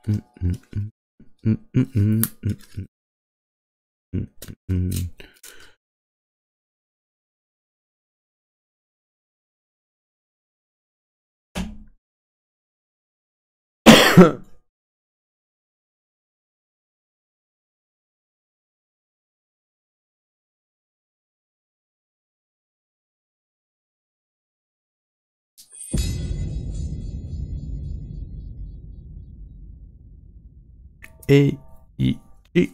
A, E, G.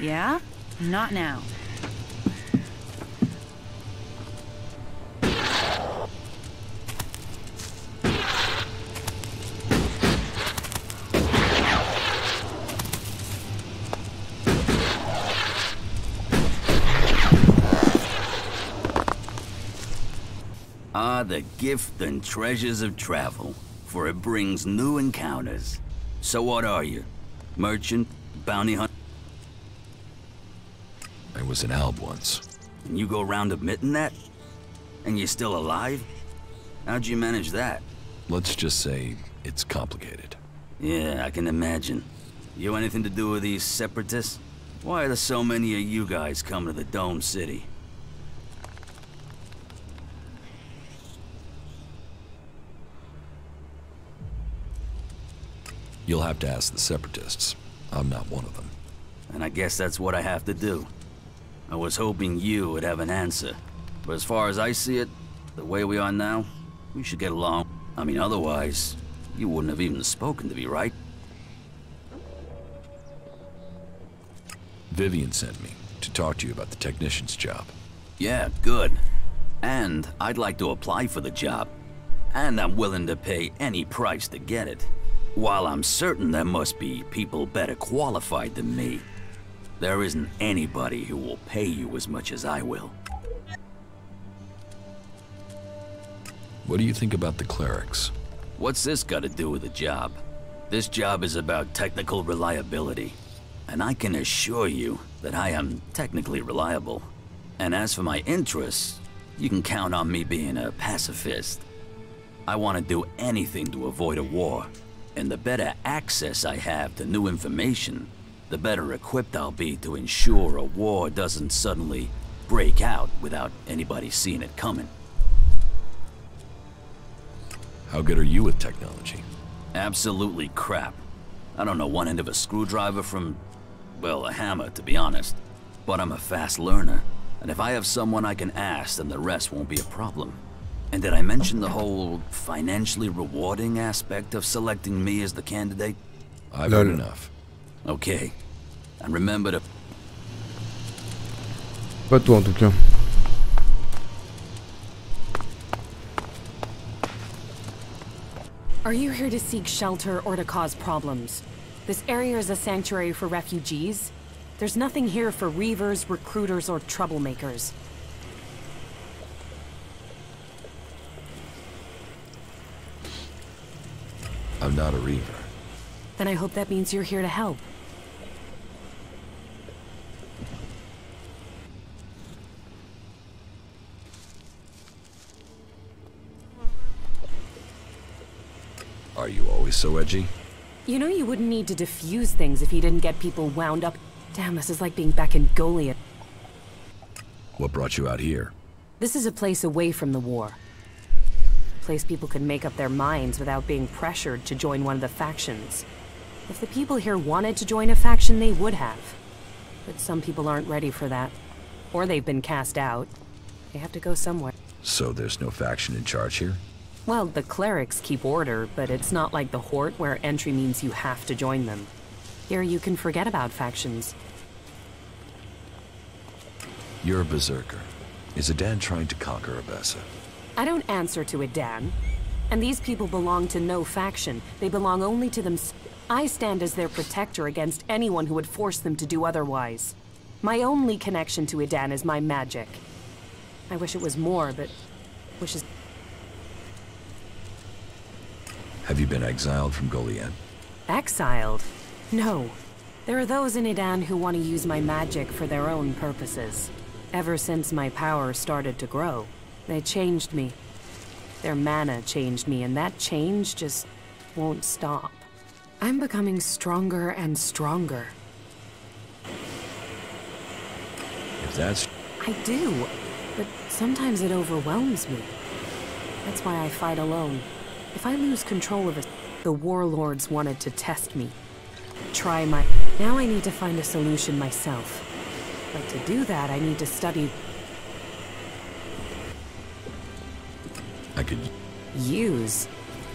Yeah? Not now. Ah, the gift and treasures of travel, for it brings new encounters. So what are you? Merchant? Bounty hunter? I was an alb once. And you go around admitting that? And you're still alive? How'd you manage that? Let's just say it's complicated. Yeah, I can imagine. You anything to do with these separatists? Why are there so many of you guys coming to the Dome City? You'll have to ask the separatists. I'm not one of them. And I guess that's what I have to do. I was hoping you would have an answer. But as far as I see it, the way we are now, we should get along. I mean, otherwise, you wouldn't have even spoken to me, right? Vivian sent me to talk to you about the technician's job. Yeah, good. And I'd like to apply for the job. And I'm willing to pay any price to get it. While I'm certain there must be people better qualified than me, there isn't anybody who will pay you as much as I will. What do you think about the clerics? What's this got to do with the job? This job is about technical reliability. And I can assure you that I am technically reliable. And as for my interests, you can count on me being a pacifist. I want to do anything to avoid a war. And the better access I have to new information, the better equipped I'll be to ensure a war doesn't suddenly break out without anybody seeing it coming. How good are you with technology? Absolutely crap. I don't know one end of a screwdriver from, well, a hammer, to be honest. But I'm a fast learner, and if I have someone I can ask, then the rest won't be a problem. And did I mention the whole financially rewarding aspect of selecting me as the candidate? I've heard enough. Okay. And remember to... Pas toi en tout cas. Are you here to seek shelter or to cause problems? This area is a sanctuary for refugees. There's nothing here for reavers, recruiters, or troublemakers. I'm not a reaver. Then I hope that means you're here to help. Are you always so edgy? You know you wouldn't need to defuse things if you didn't get people wound up. Damn, this is like being back in Goliath. What brought you out here? This is a place away from the war. A place people could make up their minds without being pressured to join one of the factions. If the people here wanted to join a faction, they would have. But some people aren't ready for that. Or they've been cast out. They have to go somewhere. So there's no faction in charge here? Well, the clerics keep order, but it's not like the Horde where entry means you have to join them. Here you can forget about factions. You're a berserker. Is Adan trying to conquer Abessa? I don't answer to Adan. And these people belong to no faction. They belong only to them. I stand as their protector against anyone who would force them to do otherwise. My only connection to Adan is my magic. I wish it was more, but wishes... Have you been exiled from Goliath? Exiled? No. There are those in Adan who want to use my magic for their own purposes. Ever since my power started to grow, they changed me. Their mana changed me, and that change just won't stop. I'm becoming stronger and stronger. If that's... I do, but sometimes it overwhelms me. That's why I fight alone. If I lose control of it, the warlords wanted to test me. Now I need to find a solution myself. But to do that, I need to study... I could... Use?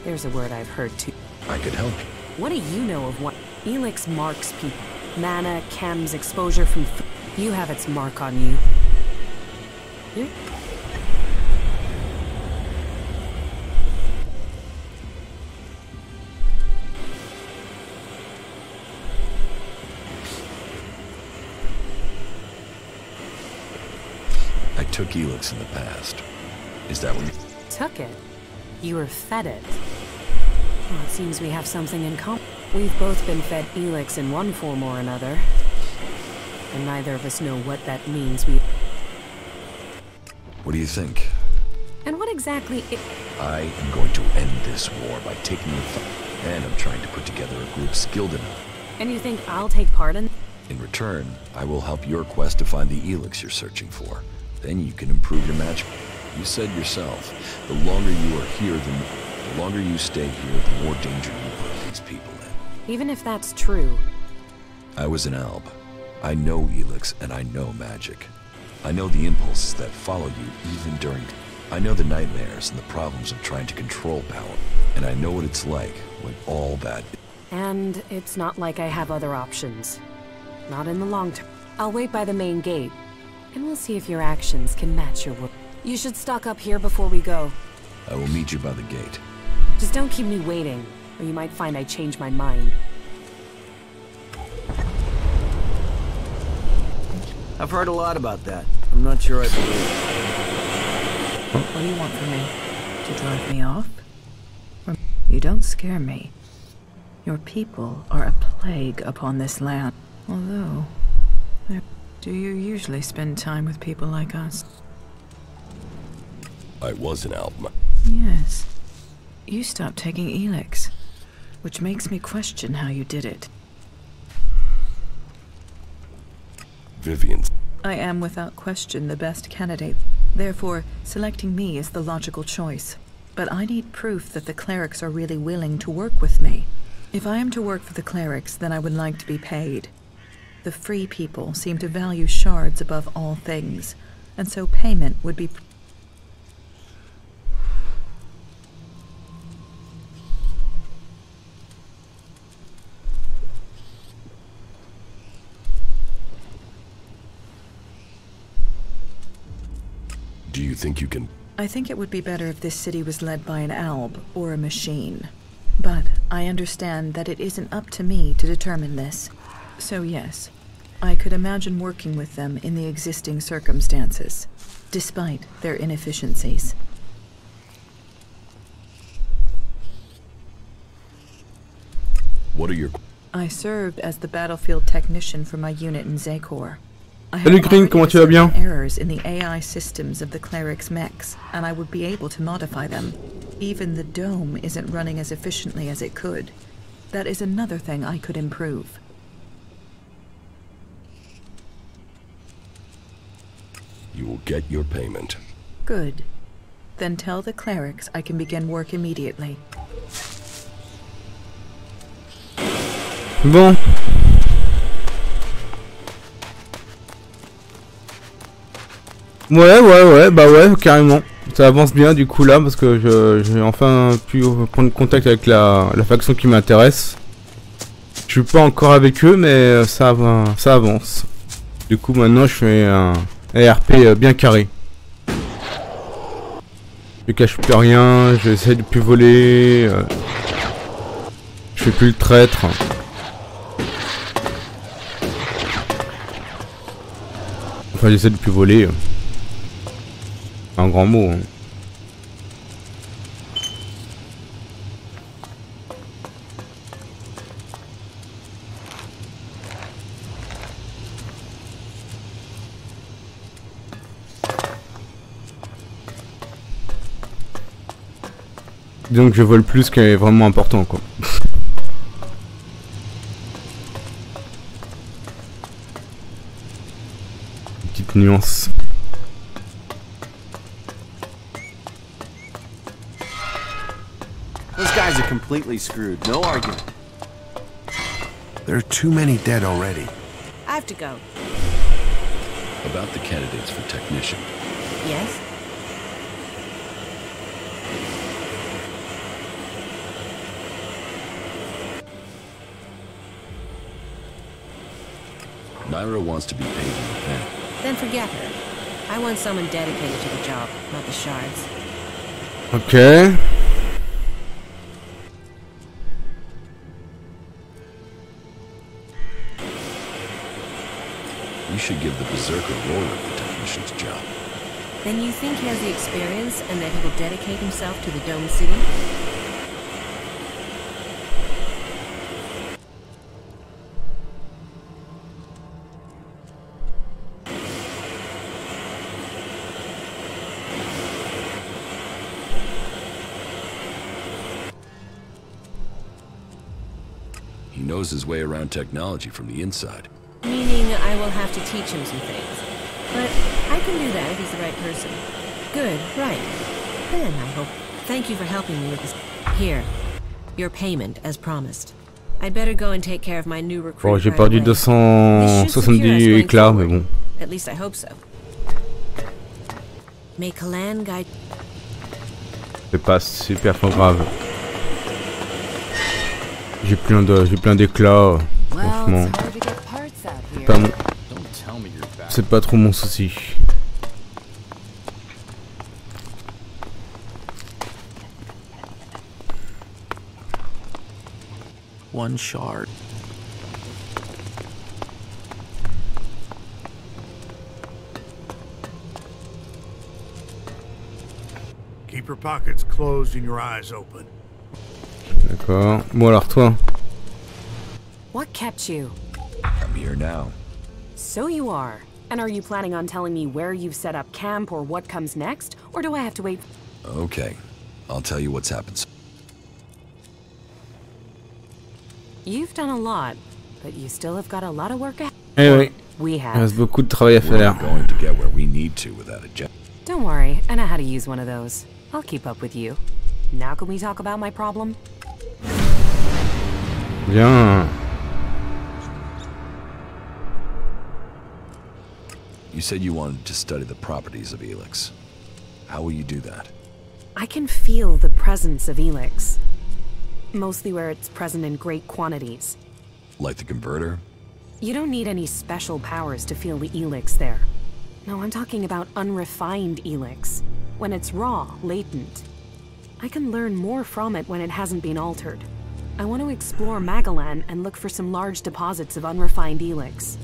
There's a word I've heard too. I could help. What do you know of what... ELEX marks people. Mana, chems, exposure from... You have its mark on you. Here? I took ELEX in the past. Is that what you... Took it? You were fed it. Well, it seems we have something in common. We've both been fed ELEX in one form or another. And neither of us know what that means. What do you think? And what exactly I am going to end this war by taking the fight. And I'm trying to put together a group skilled enough. And you think I'll take part in? In return, I will help your quest to find the ELEX you're searching for. Then you can improve your match. You said yourself, the longer you are here, the longer you stay here, the more danger you put these people in. Even if that's true. I was an alb. I know ELEX and I know magic. I know the impulses that follow you even during... I know the nightmares and the problems of trying to control power. And I know what it's like when all that... And it's not like I have other options. Not in the long term. I'll wait by the main gate. And we'll see if your actions can match your work. You should stock up here before we go. I will meet you by the gate. Just don't keep me waiting, or you might find I change my mind. I've heard a lot about that. I'm not sure I believe it. What do you want from me? To drive me off? You don't scare me. Your people are a plague upon this land. Although, do you usually spend time with people like us? I was an alb. Yes. You stopped taking ELEX, which makes me question how you did it. Vivian's. I am without question the best candidate. Therefore, selecting me is the logical choice. But I need proof that the clerics are really willing to work with me. If I am to work for the clerics, then I would like to be paid. The free people seem to value shards above all things, and so payment would be... Do you think you can... I think it would be better if this city was led by an alb or a machine. But I understand that it isn't up to me to determine this. So yes, I could imagine working with them in the existing circumstances, despite their inefficiencies. What are your... I served as the battlefield technician for my unit in Zakor. Salut Green, comment tu vas bien? Errors in the AI systems of the clerics' mechs, and I would be able to modify them. Even the dome isn't running as efficiently as it could. That is another thing I could improve. You will get your payment. Good. Then tell the clerics I can begin work immediately. Bon. Ouais, bah ouais, carrément. Ça avance bien du coup là parce que j'ai enfin pu prendre contact avec la faction qui m'intéresse. Je suis pas encore avec eux mais ça avance. Du coup maintenant je fais un ERP bien carré. Je cache plus rien, j'essaie de plus voler. Je fais plus le traître. Enfin j'essaie de plus voler. Un grand mot. Hein. Donc je vole plus, ce qui est vraiment important quoi. Petite nuance. Those guys are completely screwed. No argument. There are too many dead already. I have to go. About the candidates for technician. Yes? Naira wants to be paid in advance. Then forget her. I want someone dedicated to the job, not the shards. Ok. You should give the Berserker Roller the technician's job. Then you think he has the experience and that he will dedicate himself to the Dome City? He knows his way around technology from the inside. Meaning I will have to teach him some things. But I can do that if he's the right person. Good, right. Then I hope. Thank you for helping me with this. Here, your payment as promised. I'd better go and take care of my new recruit. Bon, j'ai perdu 270 éclats, mais bon. At least I hope so. May Kalan guide. C'est pas super grave. J'ai plein d'éclats, franchement. C'est pas trop mon souci. One shard. Keep your pockets closed and your eyes open. D'accord. Bon alors toi. What kept you? I'm here now. So you are. And are you planning on telling me where you've set up camp or what comes next? Or do I have to wait? Okay, I'll tell you what's happened. You've done a lot, but you still have got a lot of work ahead. Eh oui. We Il have. reste beaucoup de travail à faire. We're going to get where we need to without a jet. Don't worry, I know how to use one of those. I'll keep up with you. Now can we talk about my problem? Bien. You said you wanted to study the properties of ELEX. How will you do that? I can feel the presence of ELEX. Mostly where it's present in great quantities. Like the converter? You don't need any special powers to feel the ELEX there. No, I'm talking about unrefined ELEX. When it's raw, latent. I can learn more from it when it hasn't been altered. I want to explore Magalan and look for some large deposits of unrefined ELEX.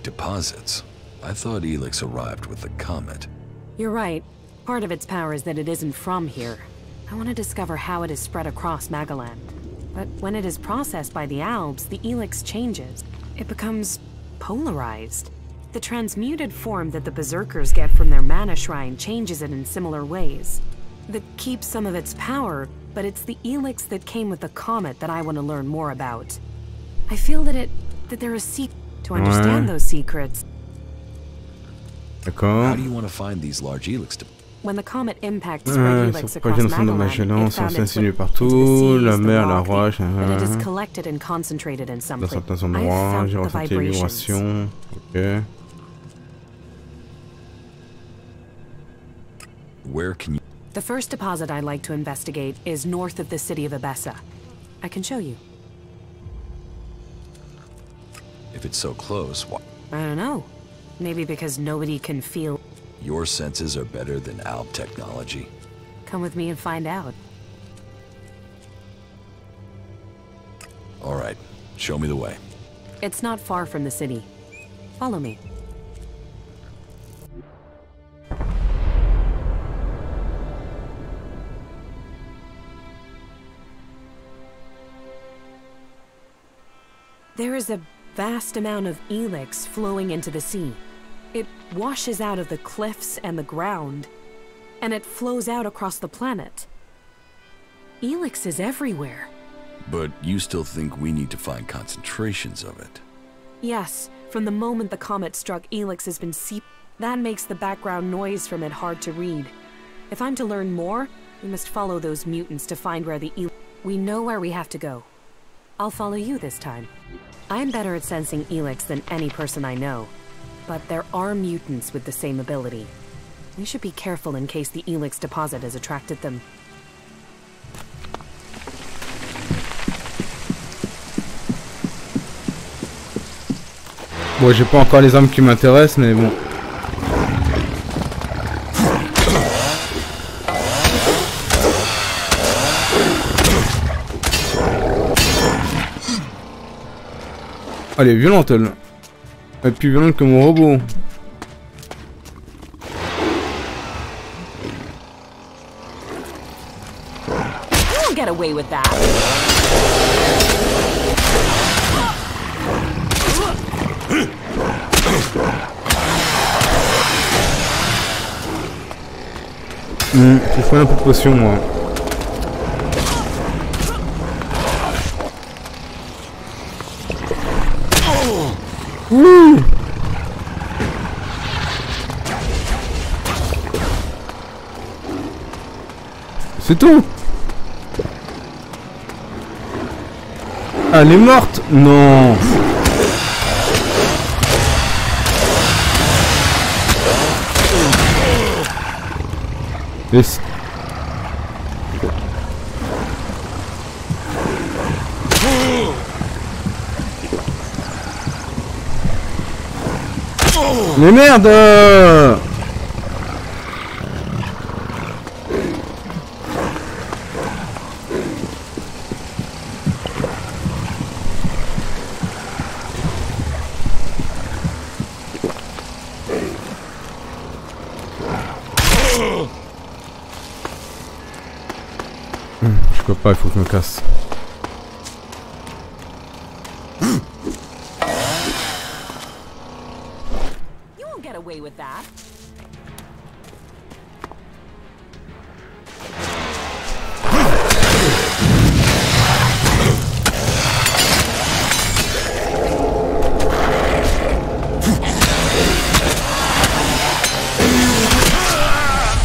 Deposits? I thought ELEX arrived with the comet. You're right. Part of its power is that it isn't from here. I want to discover how it is spread across Magalan. But when it is processed by the Albs, the ELEX changes. It becomes polarized. The transmuted form that the Berserkers get from their mana shrine changes it in similar ways. That keeps some of its power, but it's the ELEX that came with the comet that I want to learn more about. I feel that there are secrets to understand those secrets. D'accord. How do you want to find these large ELEX? When the comet impacts spread ELEX across Magaland, it sont found its insinués way partout, into the la seas, the mer, la rock, roche, but it is collected and concentrated in some dans places. certains I endroits, felt j'ai the ressenti les vibrations. vibrations. Ok. Where can you... The first deposit I'd like to investigate is north of the city of Abessa. I can show you. If it's so close, why... I don't know. Maybe because nobody can feel. Your senses are better than Alb technology. Come with me and find out. All right, show me the way. It's not far from the city. Follow me. There is a vast amount of ELEX flowing into the sea. It washes out of the cliffs and the ground, and it flows out across the planet. ELEX is everywhere. But you still think we need to find concentrations of it? Yes, from the moment the comet struck, ELEX has been that makes the background noise from it hard to read. If I'm to learn more, we must follow those mutants to find where the We know where we have to go. I'll follow you this time. I'm better at sensing ELEX than any person I know, but there are mutants with the same ability. We should be careful in case the ELEX deposit has attracted them. Bon, j'ai pas encore les armes qui m'intéressent, mais bon. Elle est violente, elle. Elle est plus violente que mon robot. You won't get away with that. Je ferai un peu de potion, moi. Ouh. C'est tout. Elle est morte. Non. Mais merde! Je peux pas, il faut que je me casse. Away with that.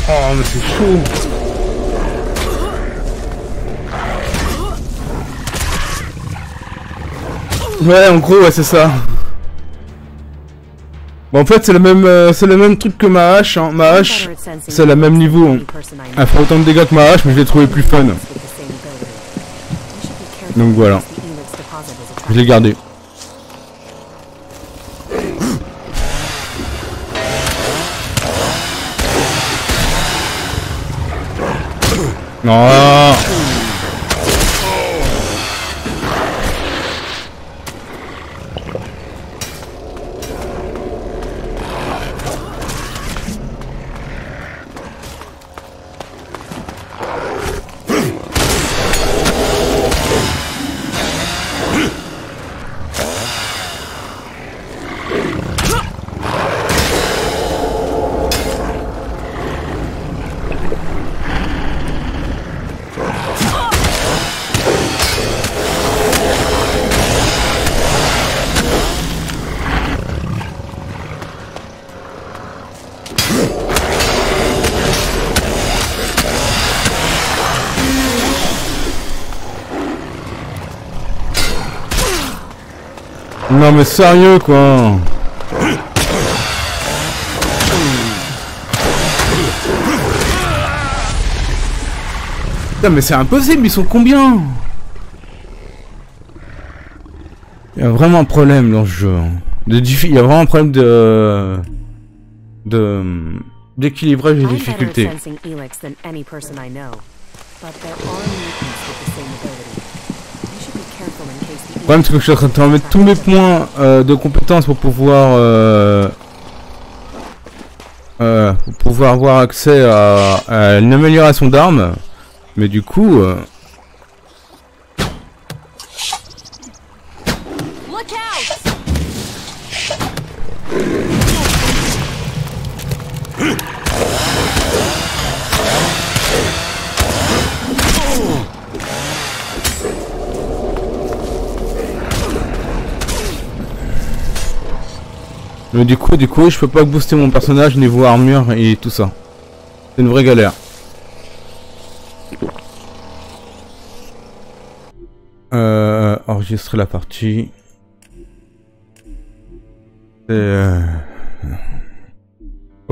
Oh, mais c'est chaud. Ouais, en gros, ouais, c'est ça. Bon, en fait, c'est le même truc que ma hache. Hein. Ma hache, c'est le même niveau. Hein. Elle fait autant de dégâts que ma hache, mais je l'ai trouvé plus fun. Donc voilà. Je l'ai gardé. Non. Non mais sérieux quoi. Putain mais c'est impossible, ils sont combien? Il y a vraiment un problème dans ce jeu. Il y a vraiment un problème d'équilibrage des difficultés. Le problème c'est que je suis en train de mettre tous mes points de compétences pour pouvoir avoir accès à une amélioration d'armes. Mais du coup... Mais du coup, je peux pas booster mon personnage niveau armure et tout ça. C'est une vraie galère. Enregistrer la partie. Faut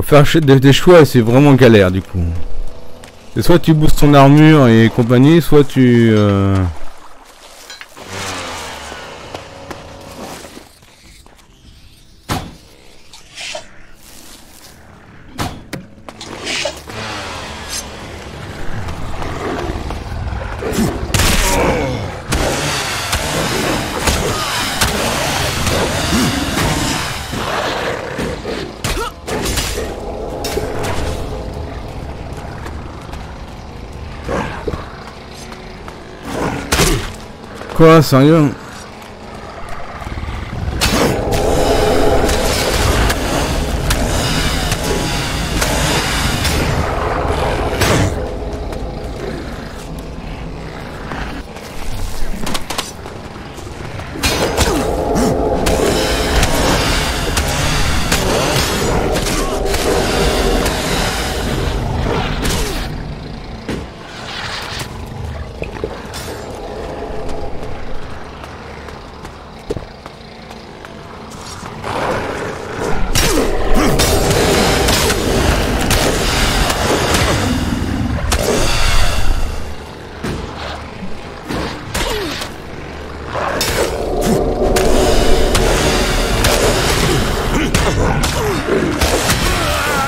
faire des choix et c'est vraiment galère du coup. C'est soit tu boostes ton armure et compagnie, soit tu... Quoi, sérieux?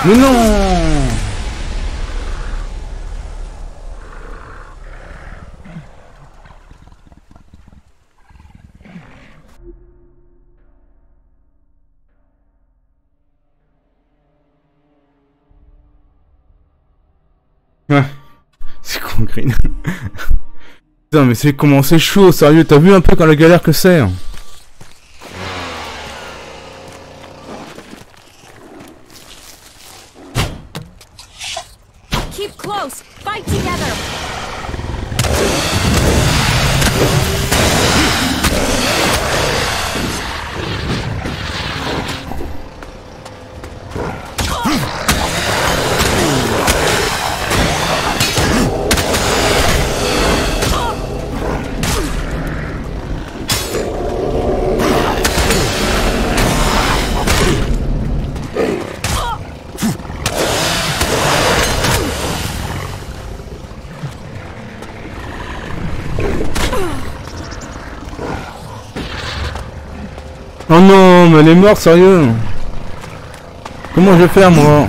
Mais non! Ouais, c'est con, Green. Putain, mais c'est comment c'est chaud, sérieux, t'as vu un peu quand la galère que c'est? Keep close. Fight together. Oh non, mais elle est morte, sérieux. Comment je vais faire, moi?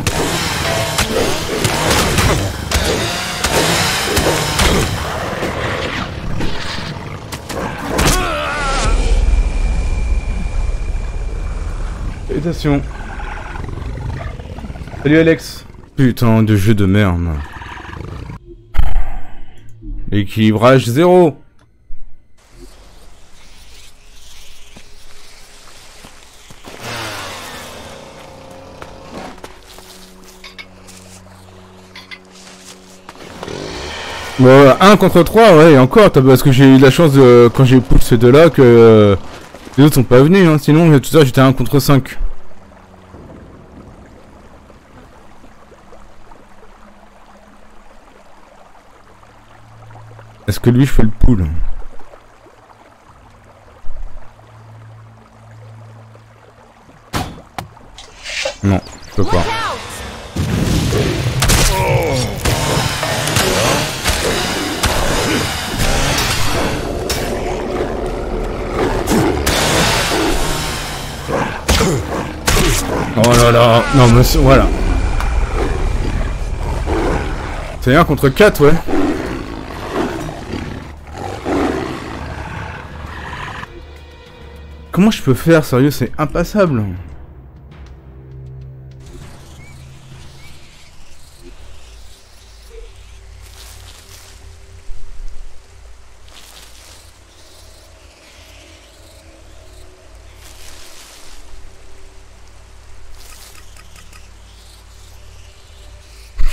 Félicitations. Salut Alex. Putain de jeu de merde. Équilibrage 0. Bon, 1 contre 3, ouais, et encore, parce que j'ai eu la chance de, quand j'ai poussé ces deux-là, que les autres sont pas venus, hein, sinon tout ça j'étais à 1 contre 5. Est-ce que lui je fais le pool? Non, je peux pas. Oh là là, non mais voilà. C'est 1 contre 4, ouais. Comment je peux faire, sérieux, c'est impassable.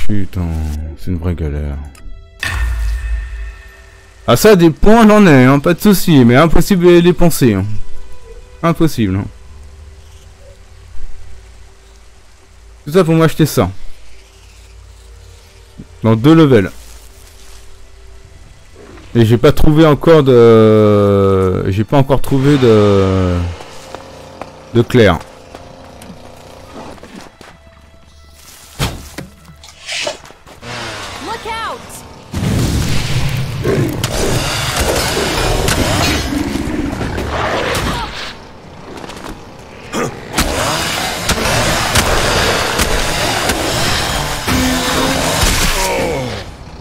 Putain, c'est une vraie galère. Ah ça, des points, j'en ai, hein, pas de soucis, mais impossible de les dépenser. Hein. Impossible. Hein. Tout ça pour m'acheter ça. Dans 2 levels. Et j'ai pas trouvé encore de... J'ai pas encore trouvé de clair.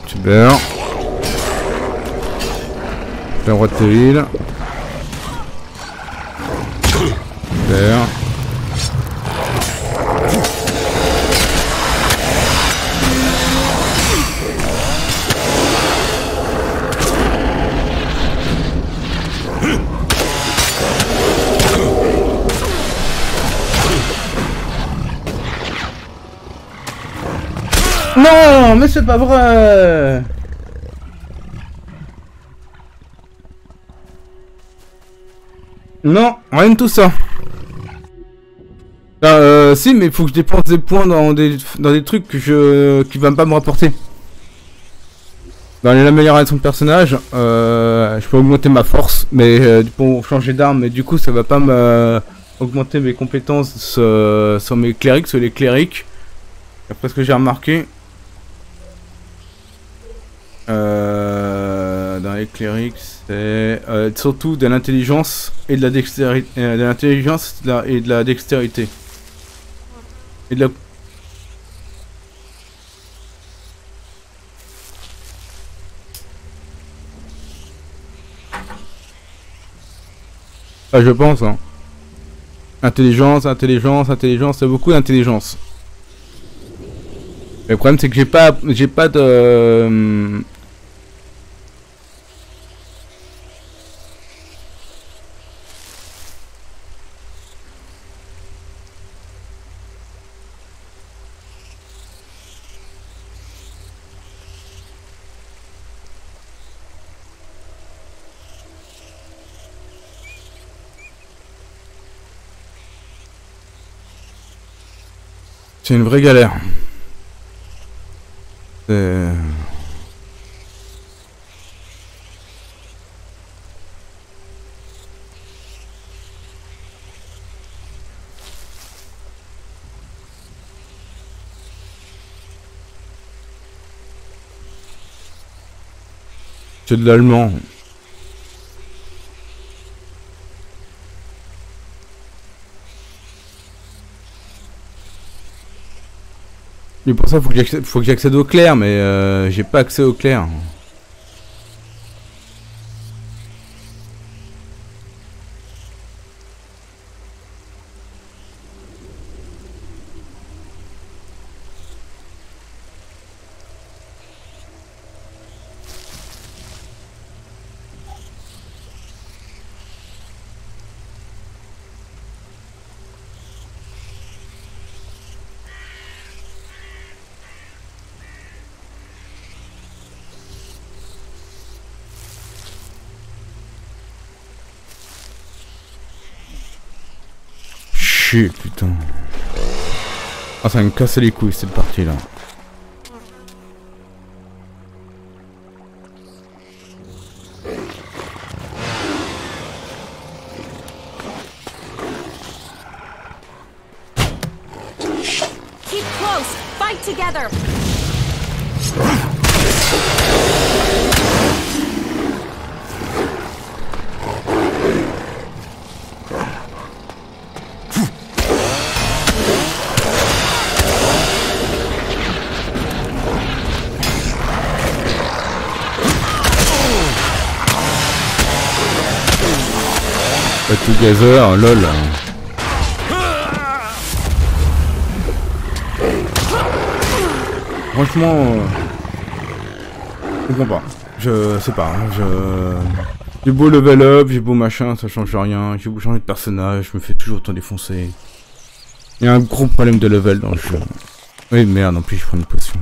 Super. La droite de l'île. Super. Non, mais c'est pas vrai. Non, rien de tout ça. Si, mais il faut que je dépense des points dans des trucs que qui va pas me rapporter. Dans l'amélioration de personnage, je peux augmenter ma force, mais pour changer d'arme, mais du coup ça va pas me augmenter mes compétences sur mes clérics, sur les clérics. Après ce que j'ai remarqué. Dans les clérics, c'est surtout de l'intelligence et de la dextérité, de l'intelligence et de la dextérité. Et de la... Ah, je pense, hein. Intelligence, intelligence, intelligence, c'est beaucoup d'intelligence. Le problème c'est que j'ai pas de... C'est une vraie galère. C'est... C'est de l'allemand. Et pour ça, faut que j'accède au clair, mais j'ai pas accès au clair. Chier, putain. Ah, ça va me casser les couilles cette partie là. together. Together, lol. Franchement, je comprends pas. Je sais pas. J'ai beau level up, j'ai beau machin, ça change rien. J'ai beau changer de personnage, je me fais toujours autant défoncer. Il y a un gros problème de level dans le jeu. Oui, merde, en plus je prends une potion.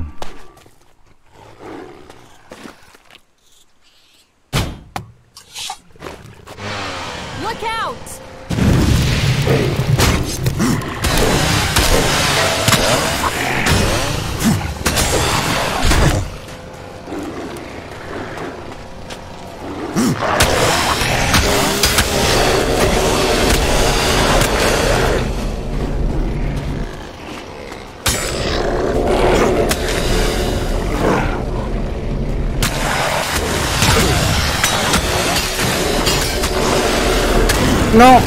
Look out! Non!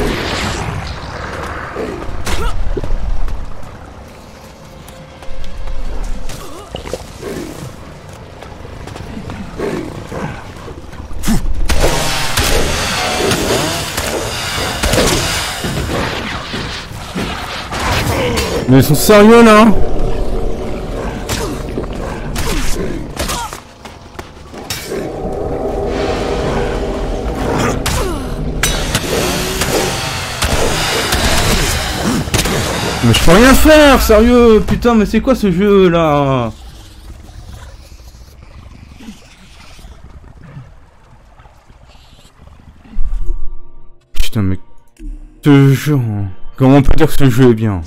Mais ils sont sérieux là? Mais je peux rien faire, sérieux, putain, mais c'est quoi ce jeu là? Putain, mais ce jeu, comment on peut dire que ce jeu est bien?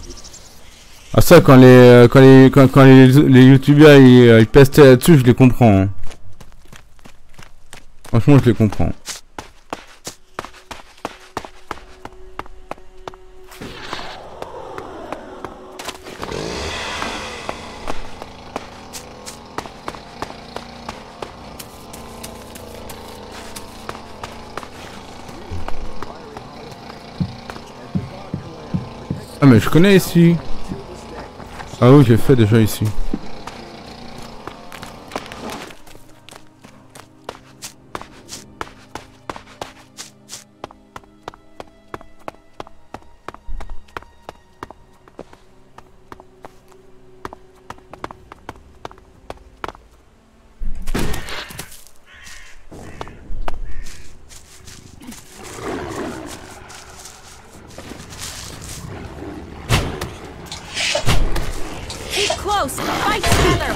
Ah ça, quand les youtubeurs ils pestaient là-dessus, je les comprends. Hein. Franchement, je les comprends. Ah mais je connais ici. Ah oui, j'ai fait déjà ici. Close! Fight together!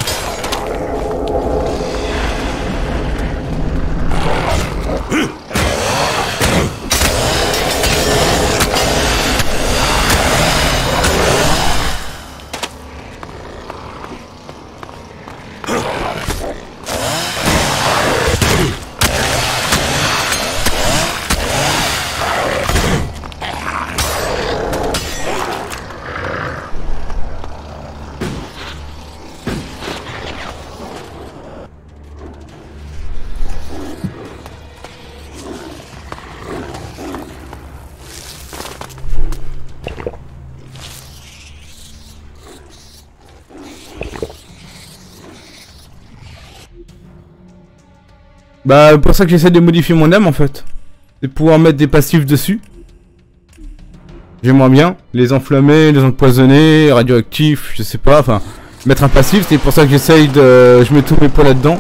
Bah pour ça que j'essaie de modifier mon âme en fait. C'est pouvoir mettre des passifs dessus. J'aimerais bien les enflammer, les empoisonner, radioactifs, je sais pas, enfin mettre un passif, c'est pour ça que j'essaye de... Je mets tous mes points là-dedans.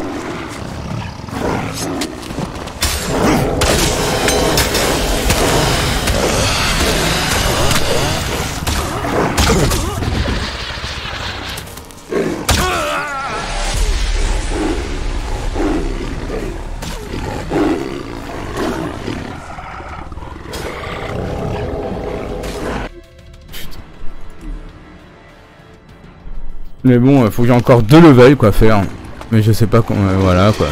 Mais bon, faut que j'ai encore 2 levels quoi faire. Mais je sais pas comment... voilà quoi.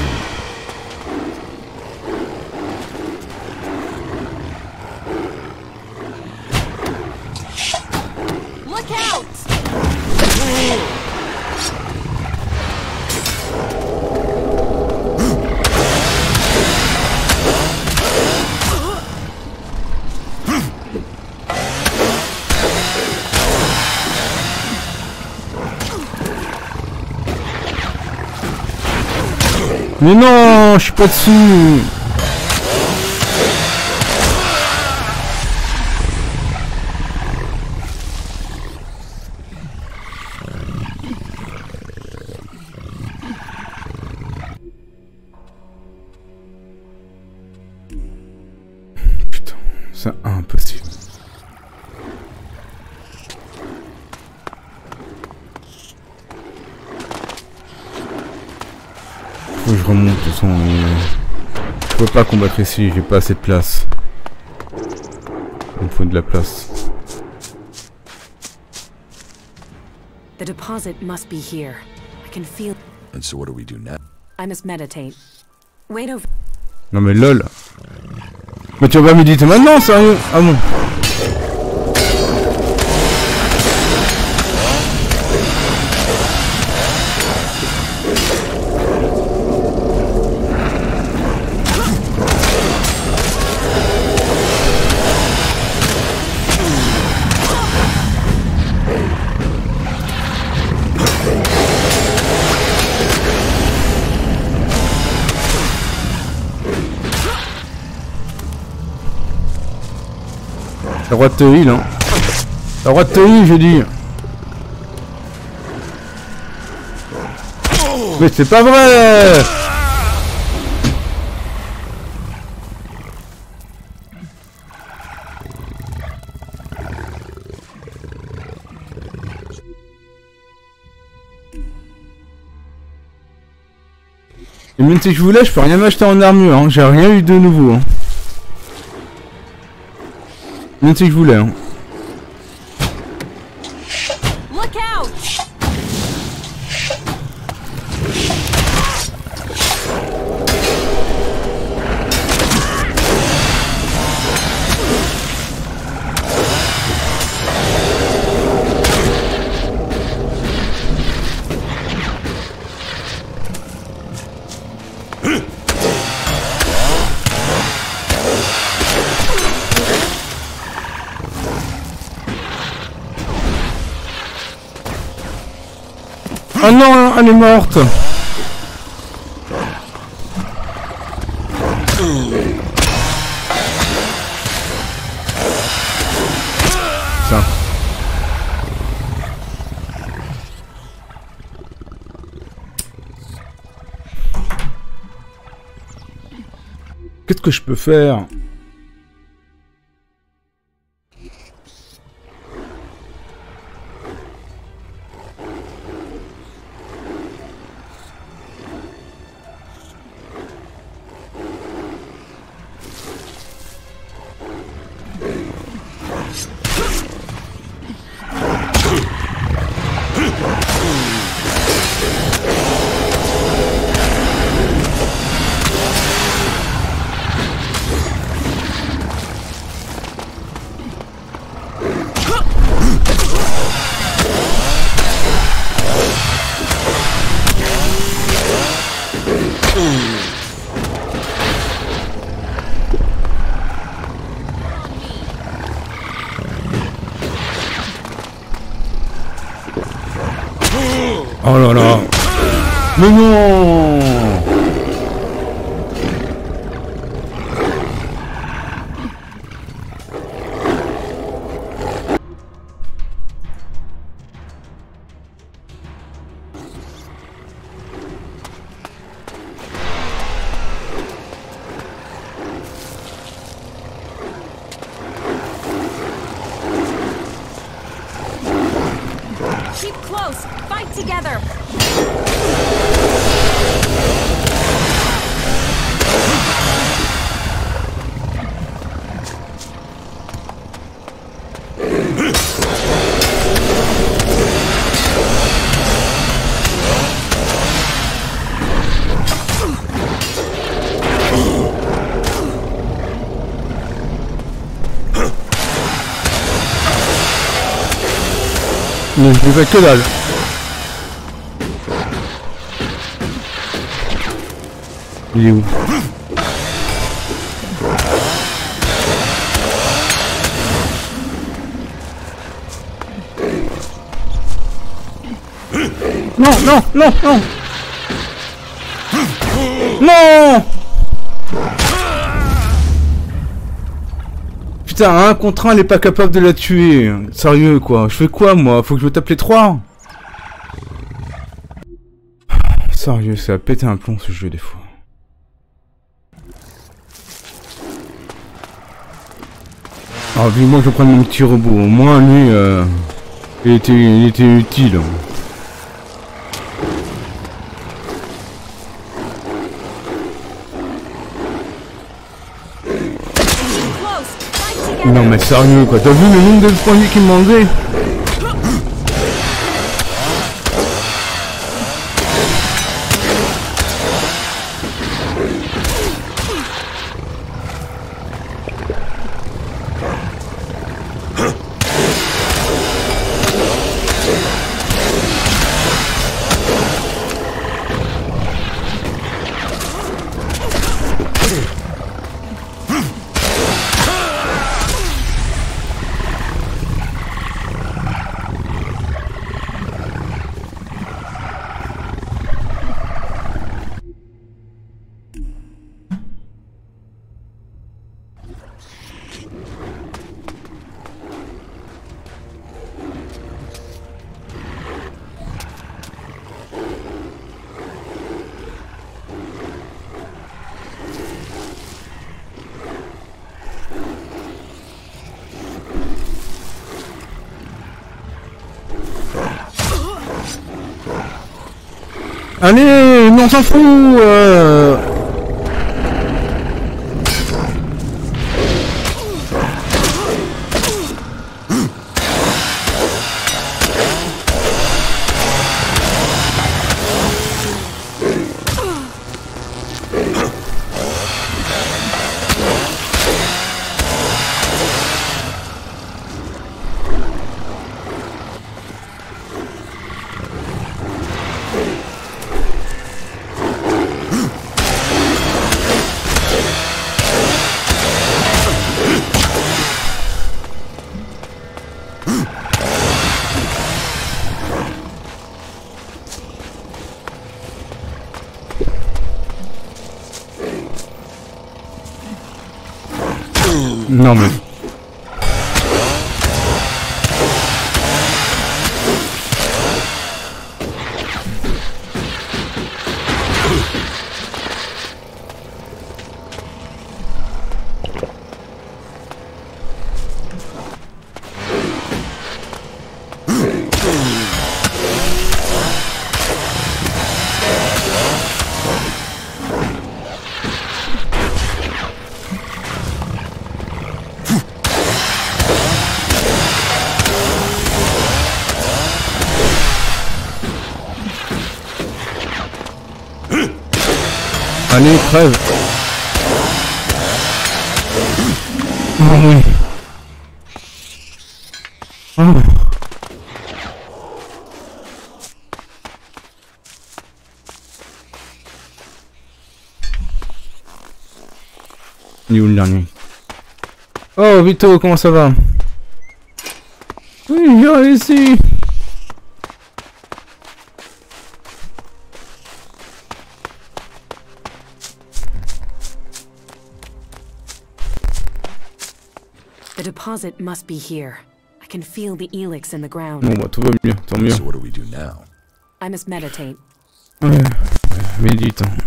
Mais non, je suis pas dessus. Putain, c'est impossible. Faut que je remonte, de toute façon. Je peux pas combattre ici, j'ai pas assez de place. Il me faut de la place. The deposit must be here. I can feel. And so what do we do now? I must meditate. Wait over. Non mais lol. Mais tu vas pas méditer maintenant, sérieux? Ah bon. T'as le droit de te heal, hein. T'as le droit de te heal, j'ai dit. Mais c'est pas vrai. Et même si je voulais, je peux rien m'acheter en armure, hein. J'ai rien eu de nouveau, hein. Même si je voulais, hein. Look out! Oh non, elle est morte. Ça. Qu'est-ce que je peux faire? Oh là là. Mais non. Keep close. Fight together. Mais je lui fais que dalle. Il est où? Non, non, non, non. Non! Putain, un contre un, elle est pas capable de la tuer. Sérieux, quoi. Je fais quoi, moi? Faut que je me tape les 3? Sérieux, ça a pété un plomb, ce jeu, des fois. Alors, vivement que je prenne mon petit robot. Au moins, lui, il était utile. Non mais sérieux quoi, t'as vu le nombre de points de vie qu'il m'a enlevé? Allez, mais on s'en fout Non mais... Allez, crève. Oh oui. Oh. Il est où le dernier? Oh Vito, comment ça va? Oui, j'ai réussi. The deposit must be here. I can feel the ELEX in the ground. Bon bah tout va mieux, tant mieux. So what do we do now? I must meditate. Ouais, médite. Hein.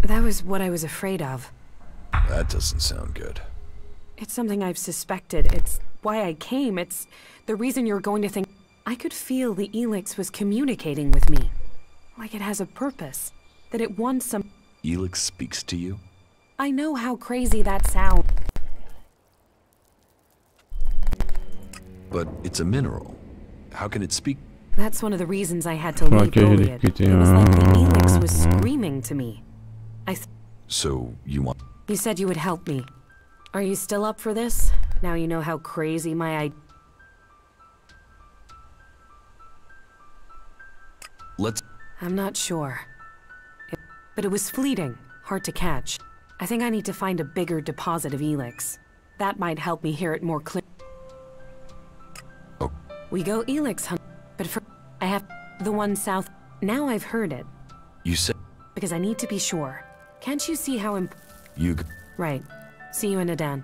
That was what I was afraid of. That doesn't sound good. It's something I've suspected. It's why I came. It's the reason you're going to think... I could feel the ELEX was communicating with me. Like it has a purpose. That it wants some... ELEX speaks to you? I know how crazy that sounds. But it's a mineral. How can it speak? That's one of the reasons I had to leave Goliad. It was like the ELEX was screaming to me. So, you want... You said you would help me. Are you still up for this? Now you know how crazy my Let's... I'm not sure. But it was fleeting, hard to catch. I think I need to find a bigger deposit of ELEX. That might help me hear it more clear. Oh. We go ELEX hunt, but for I have the one south. Now I've heard it. You said... Because I need to be sure. Can't you see how You... Right. See you in Adan.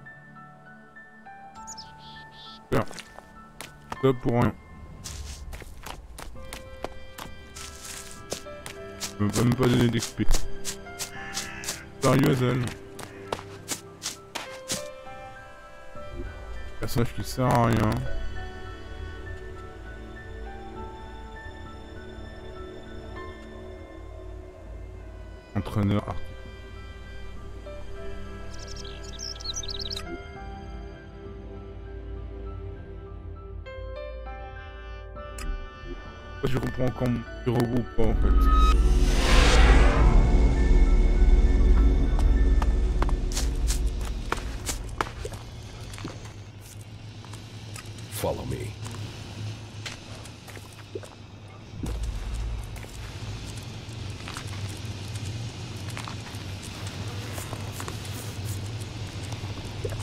Bien. Top pour rien. Je peux même pas donner d'XP. Sérieux, Zen. Personnage qui sert à rien. Entraîneur artiste. Je reprends encore mon petit robot ou pas en fait. Follow me.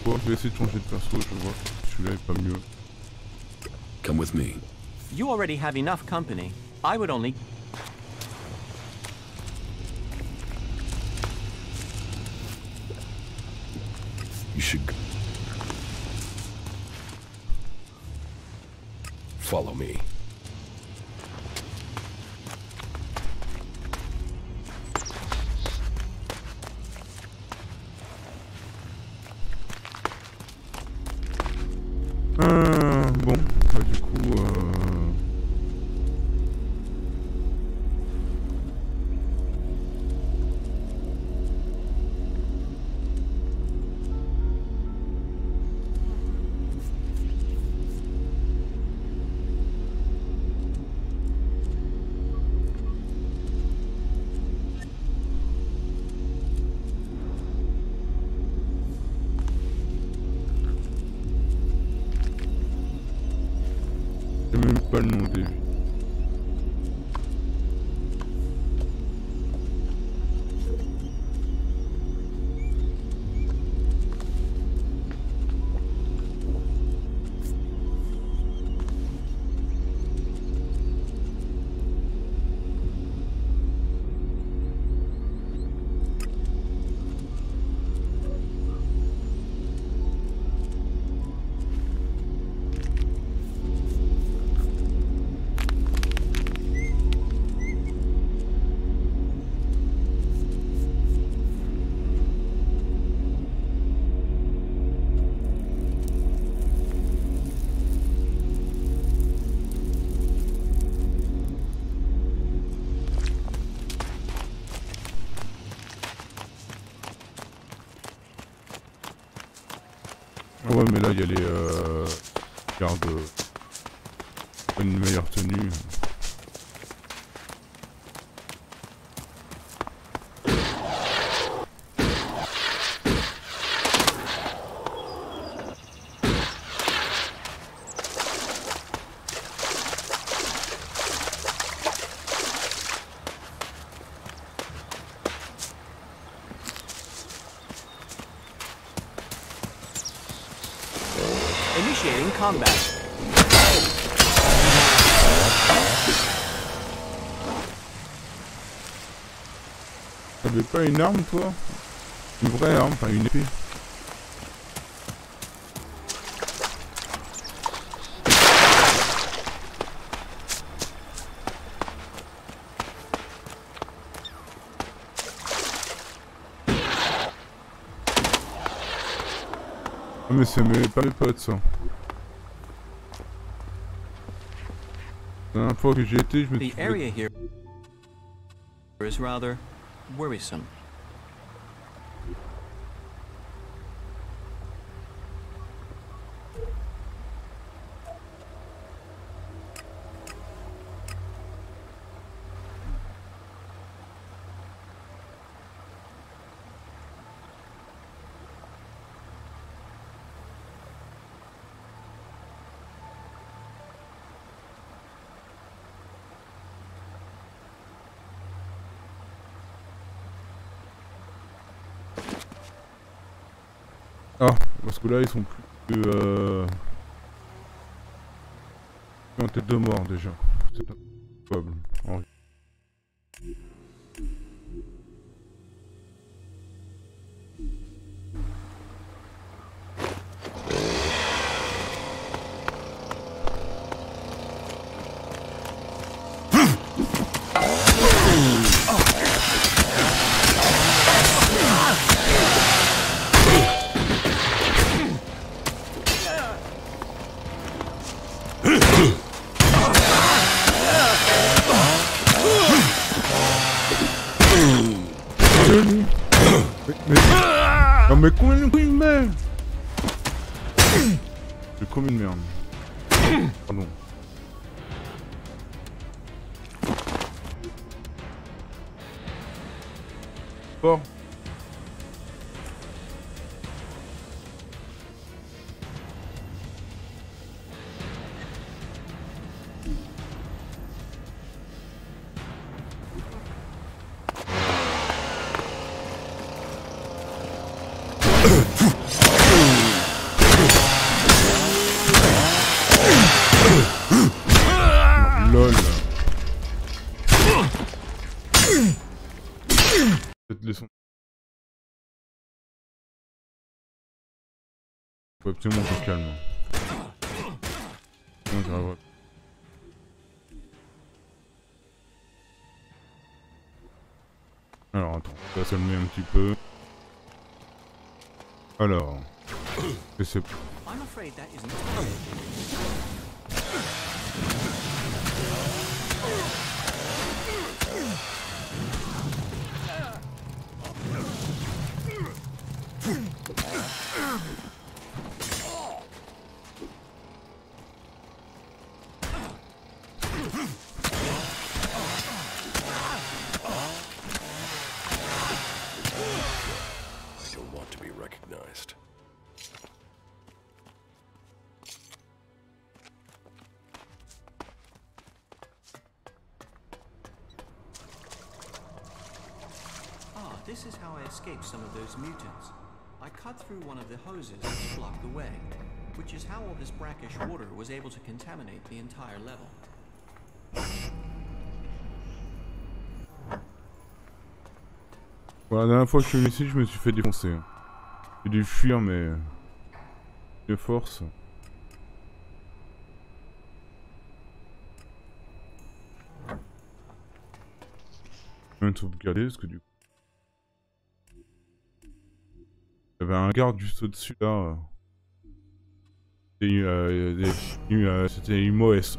Bon, je vais essayer de changer de perso, je vois. Celui-là est pas mieux. Come with me. You already have enough company. I would only... You should... Follow me. Bon, bah, du coup... même pas le nom des... Ouais, mais là il y a les gardes une meilleure tenue. Initiating combat. T'avais pas une arme toi? Une vraie arme, pas une épée. Ah mais c'est pas mes potes ça. dernière fois que j'y étais, je me suis The area here is rather worrisome. Ah, parce que là ils sont plus en tête de mort déjà. C'est pas probable. Non mais combien de merde. J'ai comme une merde. Pardon. Fort. Lol. Cette leçon. Faut absolument qu'on se calme. Non, j'arriverai. Alors attends, on va s'allumer un petit peu. Alors. Et c'est... I'm afraid that isn't. I don't want to be recognized. Ah, this is how I escaped some of those mutants. I cut through one of the hoses to block the way, which is how all this brackish water was able to contaminate the entire level. Voilà, la dernière fois que je suis venu ici, je me suis fait défoncer. J'ai dû fuir, mais... de force. Je viens de sauvegarder, parce que du coup... Il y avait un garde juste au-dessus, là. C'était une mauvaise.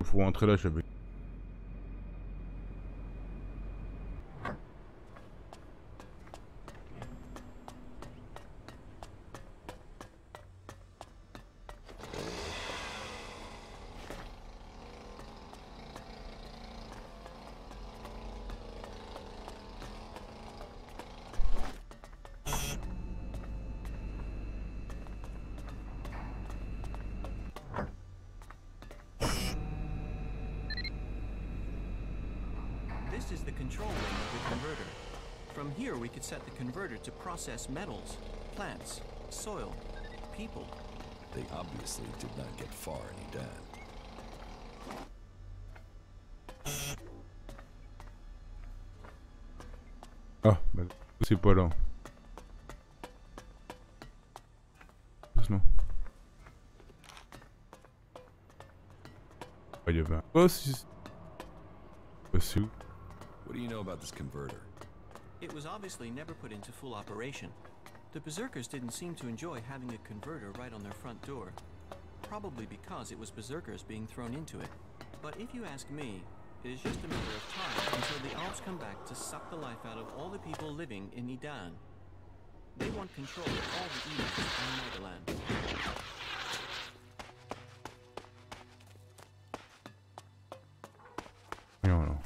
Faut rentrer là, j'avais... This is the control wing of the converter. From here we could set the converter to process metals, plants, soil, people. They obviously did not get far in Edan. Ah, bah c'est pas là. Non. Ah, il y avait un... Oh, si... c'est où? What do you know about this converter? It was obviously never put into full operation. The Berserkers didn't seem to enjoy having a converter right on their front door. probably because it was berserkers being thrown into it. But if you ask me, it is just a matter of time until the elves come back to suck the life out of all the people living in Edan. They want control of all the ELEX on Nagaland. Voilà.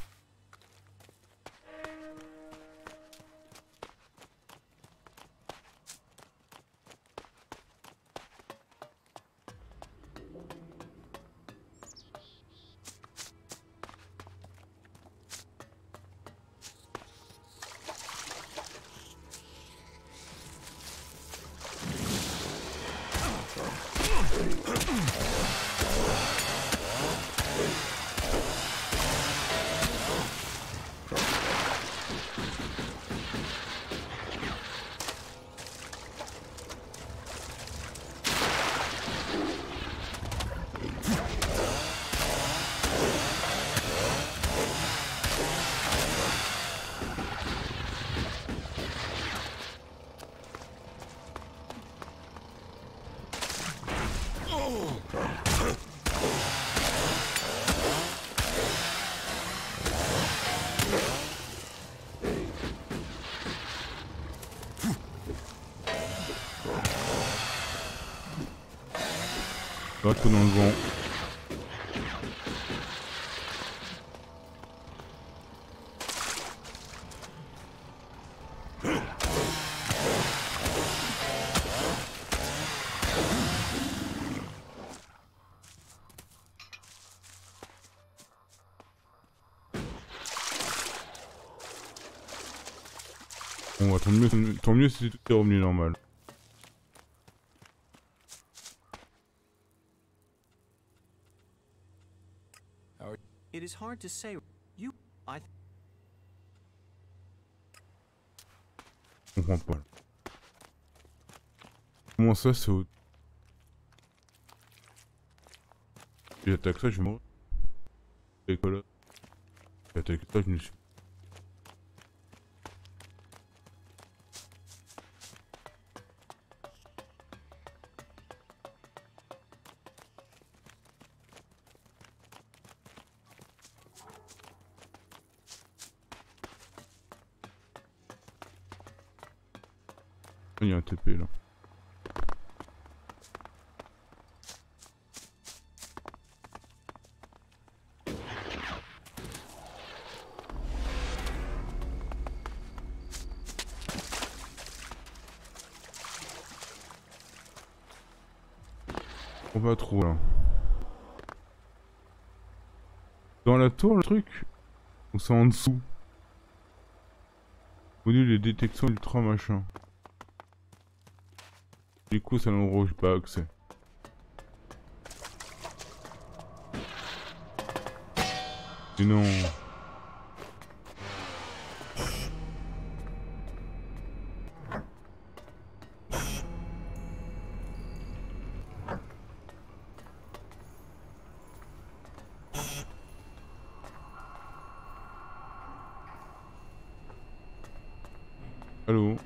Pas tout dans le vent. Bon, tant mieux si tout est revenu normal. It is hard to say. Je comprends pas. Comment ça, c'est au... Si j'attaque ça, je vais mourir. Et quoi là? Si j'attaque ça, je me suis... Il y a un TP là. On va trop là. Dans la tour le truc? Ou c'est en dessous? Module les détections ultra machin. Du coup, c'est un endroit où j'ai pas accès. Mais non. Allô?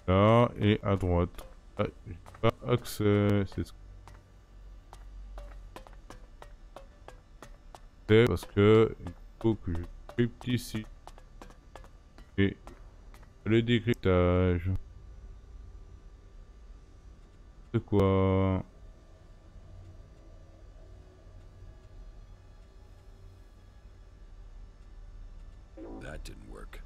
Là et à droite. Ah, j'ai pas accès. C'est ce que c'est parce que il faut que je crypte ici. Et le décryptage. C'est quoi? That didn't work.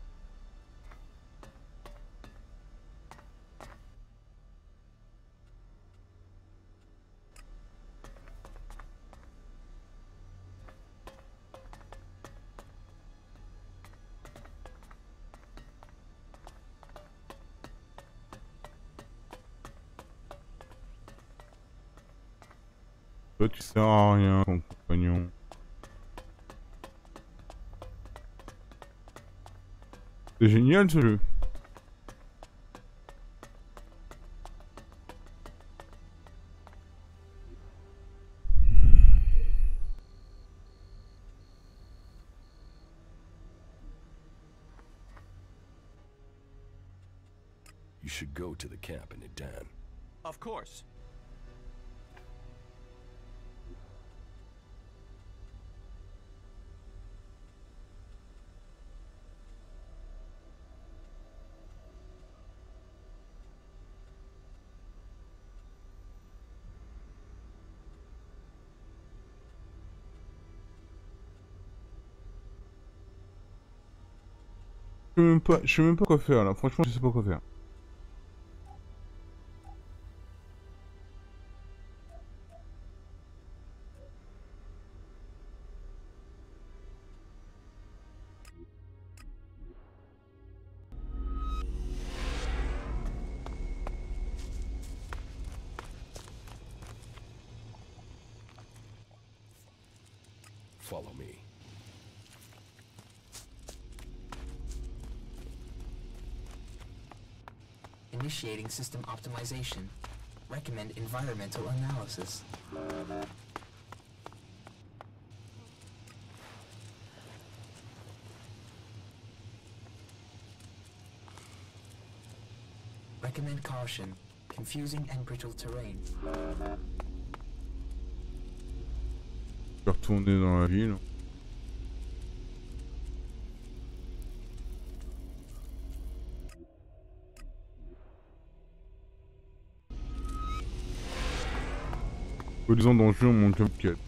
Toi tu sers à rien, ton compagnon. C'est génial ce jeu. You should go to the camp in Idan. Of course. Je sais même pas quoi faire là, franchement je sais pas quoi faire. Follow me. Initiating system optimization. Recommend environmental analysis. Recommend caution. Confusing and brittle terrain. Je vais retourner dans la ville. Disons dans le jeu, on manque un quête.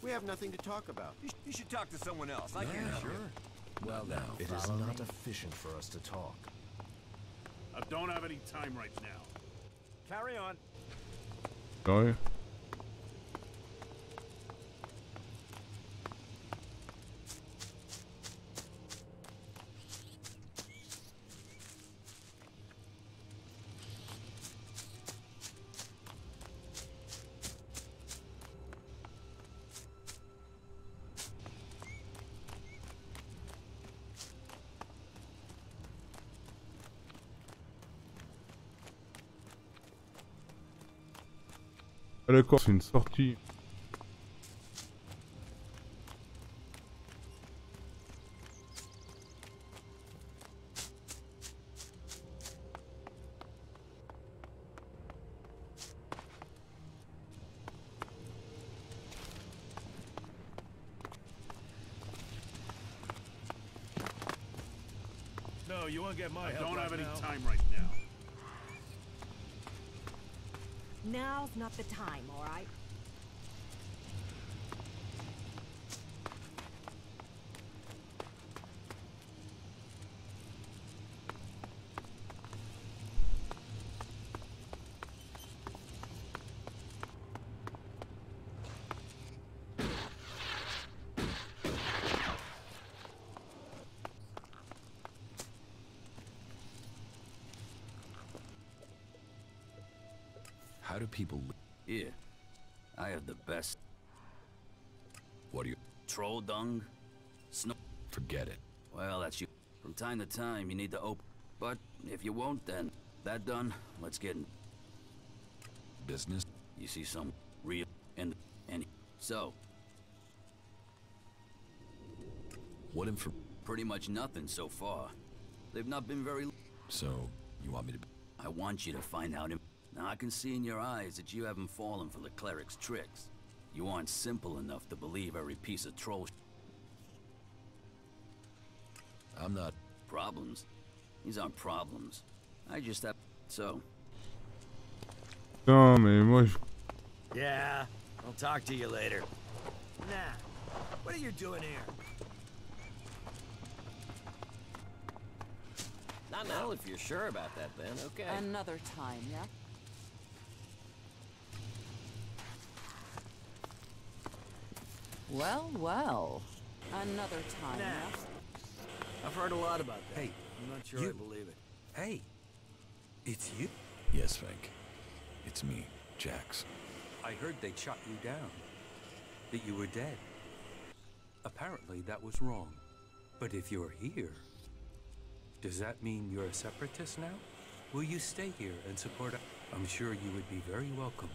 We have nothing to talk about. You should talk to someone else. I can't. Sure. Well, Now, it is not efficient for us to talk. I don't have any time right now. Carry on. Sorry. Ah d'accord, c'est une sortie. No, you won't get my help. I don't have any time right now. Now's not the time, all right? How do people live? Here, I have the best. What do you... Troll dung? Snow? Forget it. Well, that's you. From time to time, you need to open. But if you won't, then that done, let's get in. Business? You see some real and so. What info? Pretty much nothing so far. They've not been very. So, you want me to... I want you to find out. Now I can see in your eyes that you haven't fallen for the cleric's tricks. You aren't simple enough to believe every piece of troll. I'm not... Problems? These aren't problems. I just have... So... Non mais moi je... Yeah, I'll talk to you later. Nah, what are you doing here? Not now, if you're sure about that, then. Okay. Another time, yeah? Well, well. Another time. I've heard a lot about that. Hey, I'm not sure I believe it. Hey, it's you? Yes, Frank. It's me, Jax. I heard they shot you down. That you were dead. Apparently that was wrong. But if you're here, does that mean you're a separatist now? Will you stay here and support us? I'm sure you would be very welcome.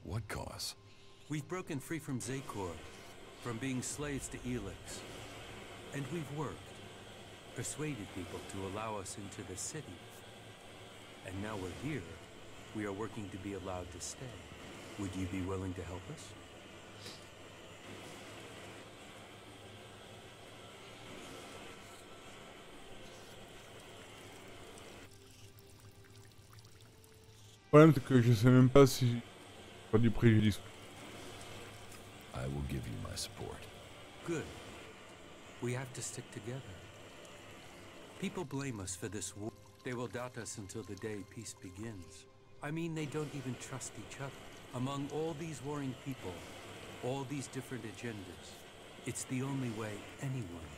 What cause? We've broken free from Zakor, from being slaves to ELEX. And we've worked, persuaded people to allow us into the city. And now we're here, we are working to be allowed to stay. Would you be willing to help us? Le problème c'est que je sais même pas si pas du préjudice. I will give you my support. Good. We have to stick together. People blame us for this war. They will doubt us until the day peace begins. I mean, they don't even trust each other. Among all these warring people, all these different agendas, it's the only way anyone.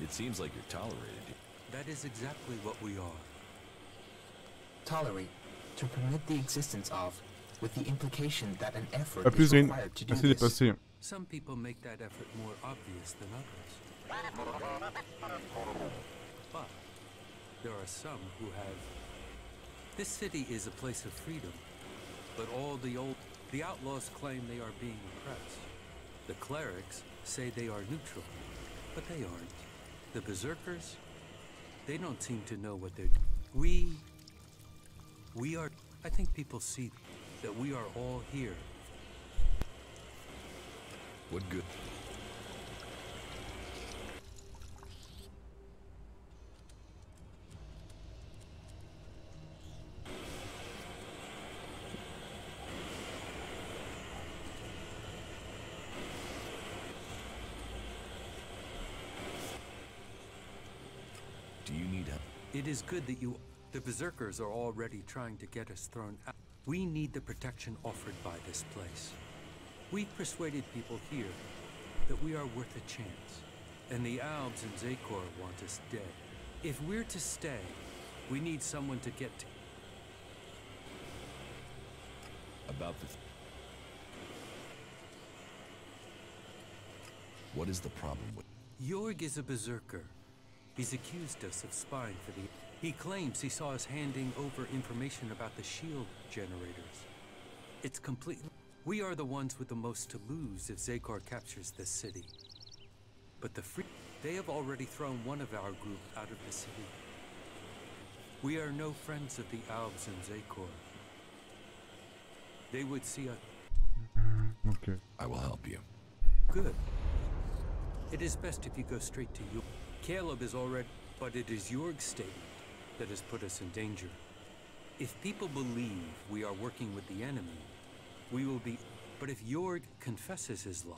It seems like you're tolerated. That is exactly what we are. Tolerate, to permit the existence of, with the implication that an effort Plus, is required to do this. Some people make that effort more obvious than others. But there are some who have. This city is a place of freedom, but all the outlaws claim they are being oppressed. The clerics say they are neutral, but they aren't. The berserkers, they don't seem to know what they're doing. We are, I think people see that we are all here. What good? Do you need help? It is good that you... The berserkers are already trying to get us thrown out. We need the protection offered by this place. We've persuaded people here that we are worth a chance. And the Albs and Zakor want us dead. If we're to stay, we need someone to get to... About the... What is the problem with... Jorg is a berserker. He's accused us of spying for the... He claims he saw us handing over information about the shield generators. It's completely... We are the ones with the most to lose if Zakor captures this city. But the free... They have already thrown one of our group out of the city. We are no friends of the Albs and Zakor. They would see us... Okay. I will help you. Good. It is best if you go straight to Jorg. Caleb is already... But it is Jorg's statement that has put us in danger. If people believe we are working with the enemy, we will be... But if Jorg confesses his lie,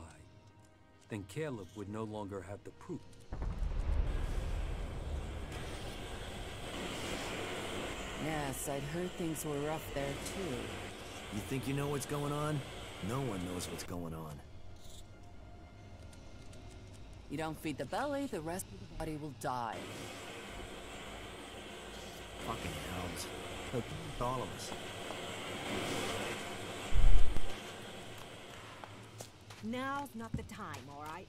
then Caleb would no longer have the proof. Yes, I'd heard things were rough there too. You think you know what's going on? No one knows what's going on. You don't feed the belly, the rest of the body will die. Fucking elves. They'll kill all of us. Now's not the time, all right?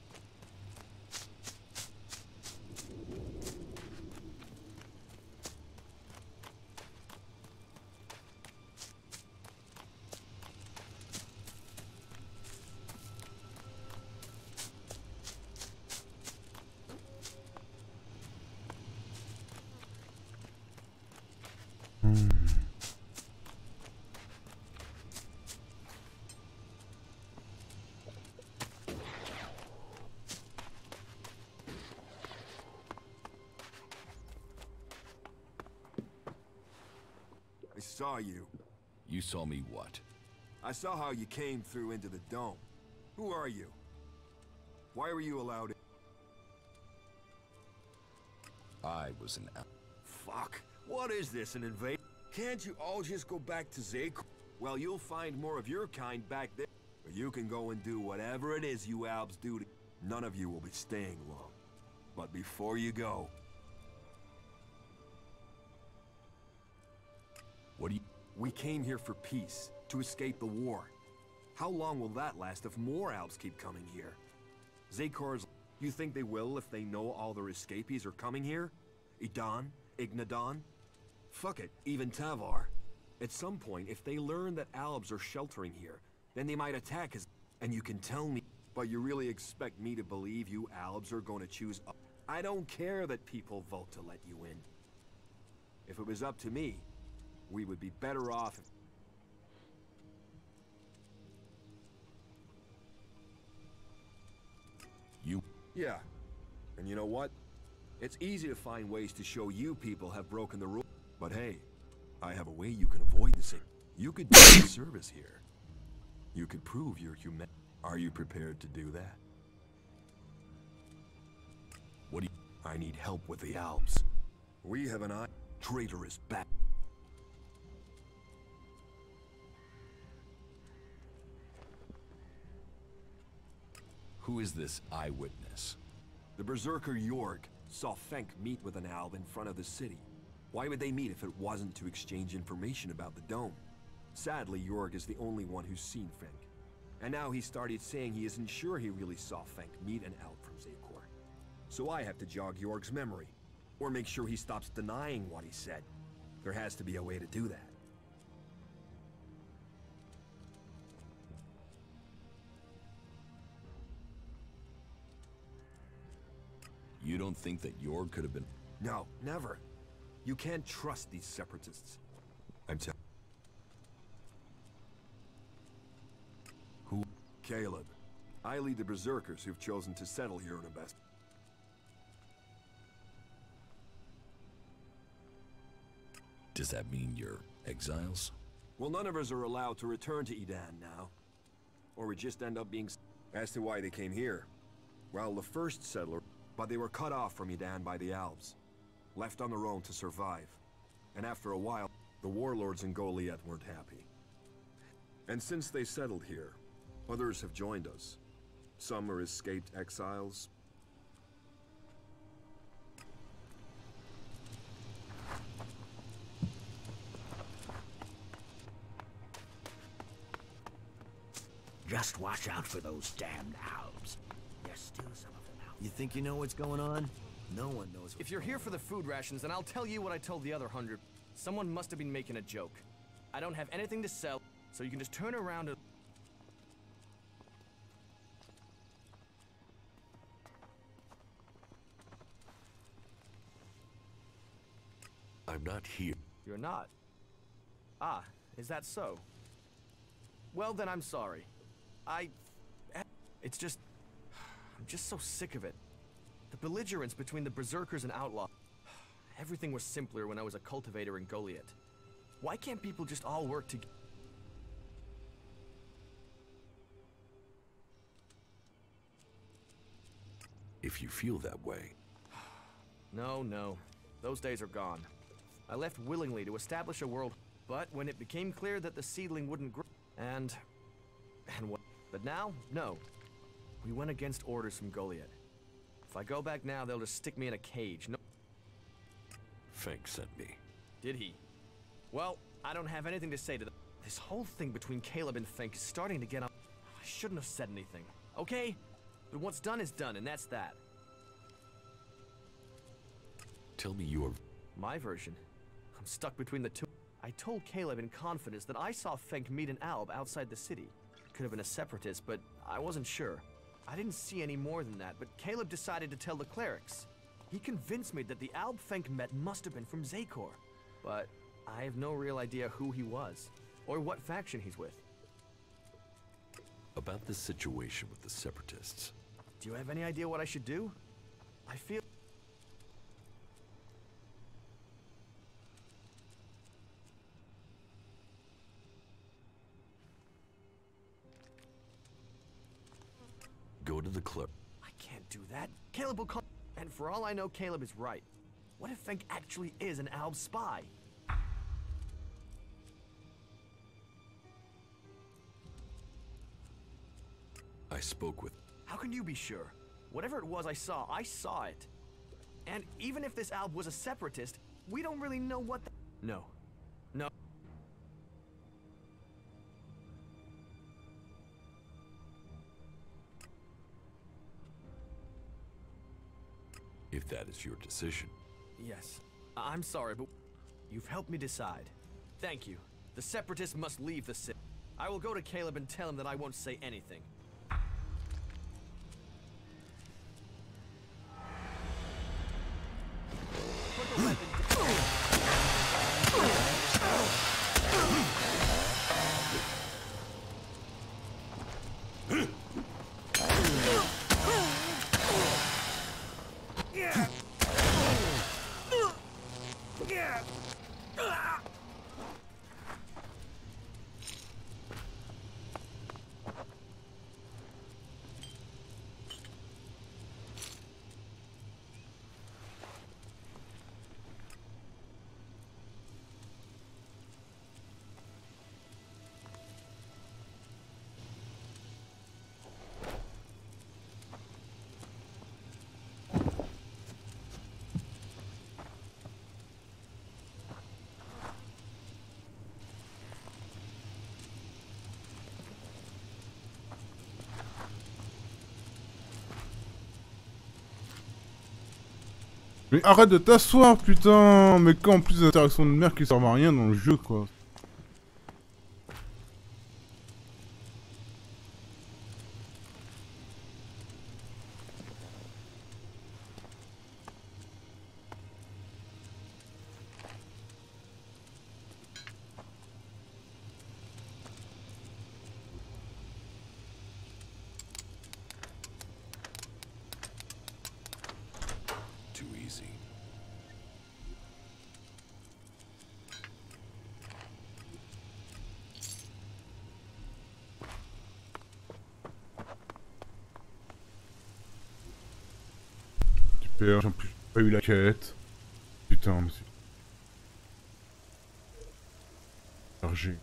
I saw you. You saw me what? I saw how you came through into the dome. Who are you? Why were you allowed in? I was an elf. Fuck. What is this, an invasion? Can't you all just go back to Zake? Well, you'll find more of your kind back there. Or you can go and do whatever it is you Albs do to... None of you will be staying long. But before you go... What do you... We came here for peace, to escape the war. How long will that last if more Albs keep coming here? Zakor's... You think they will if they know all their escapees are coming here? Idan? Ignadon? Fuck it, even Tavar. At some point, if they learn that Albs are sheltering here, then they might attack us. And you can tell me, but you really expect me to believe you Albs are going to choose... I don't care that people vote to let you in. If it was up to me, we would be better off if... You... Yeah. And you know what? It's easy to find ways to show you people have broken the rules. But hey, I have a way you can avoid the same. You could do a service here. You could prove you're human. Are you prepared to do that? What do you... I need help with the Albs. We have an eye. Traitor is back. Who is this eyewitness? The Berserker Jorg saw Fenk meet with an Alb in front of the city. Why would they meet if it wasn't to exchange information about the dome? Sadly, Jorg is the only one who's seen Fenk. And now he started saying he isn't sure he really saw Fenk meet an Alb from Zakor. So I have to jog Jorg's memory, or make sure he stops denying what he said. There has to be a way to do that. You don't think that Jorg could have been... No, never. You can't trust these separatists. I'm telling... Who? Caleb. I lead the Berserkers who've chosen to settle here in a best... Does that mean you're exiles? Well, none of us are allowed to return to Idan now. Or we just end up being... As to why they came here, well, the first settler... But they were cut off from Idan by the Albs, left on their own to survive. And after a while, the warlords in Goliath weren't happy. And since they settled here, others have joined us. Some are escaped exiles. Just watch out for those damned Albs. There's still some of them out. You think you know what's going on? No one knows. If you're here for the food rations, then I'll tell you what I told the other 100. Someone must have been making a joke. I don't have anything to sell, so you can just turn around and... I'm not here. You're not? Ah, is that so? Well, then I'm sorry. It's just... I'm just so sick of it. The belligerence between the Berserkers and Outlaws. Everything was simpler when I was a cultivator in Goliath. Why can't people just all work together? If you feel that way. No. Those days are gone. I left willingly to establish a world, but when it became clear that the seedling wouldn't grow, and what? But now, no. We went against orders from Goliath. If I go back now, they'll just stick me in a cage. No. Fenk sent me. Did he? Well, I don't have anything to say to them. This whole thing between Caleb and Fenk is starting to get up. I shouldn't have said anything. Okay? But what's done is done, and that's that. Tell me your... My version. I'm stuck between the two. I told Caleb in confidence that I saw Fenk meet an Alb outside the city. Could have been a separatist, but I wasn't sure. I didn't see any more than that, but Caleb decided to tell the clerics. He convinced me that the Alb Fenk met must have been from Zakor. But I have no real idea who he was, or what faction he's with. About this situation with the separatists. Do you have any idea what I should do? I feel... Go to the clerk. I can't do that. Caleb will come. And for all I know, Caleb is right. What if Fenk actually is an Alb spy? I spoke with... How can you be sure? Whatever it was I saw it. And even if this Alb was a separatist, we don't really know what the... No. No. If that is your decision. Yes. I'm sorry, but you've helped me decide. Thank you. The separatists must leave the city. I will go to Caleb and tell him that I won't say anything. Put the weapon Mais arrête de t'asseoir, putain! Mais quand en plus des interactions de merde qui servent à rien dans le jeu, quoi. Too easy. Super, j'ai en plus pas eu la quête. Putain, monsieur. Chargé.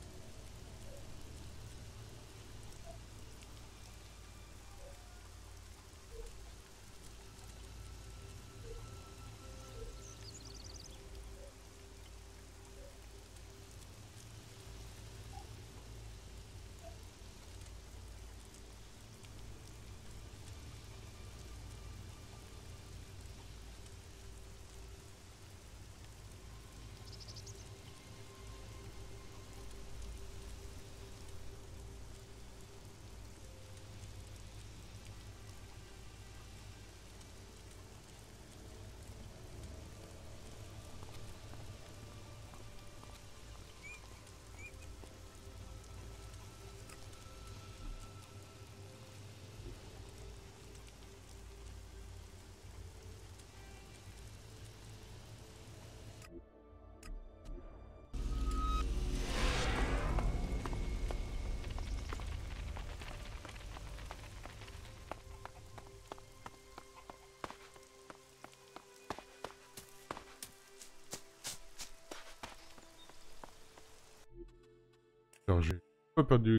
Chargé. Pas perdu.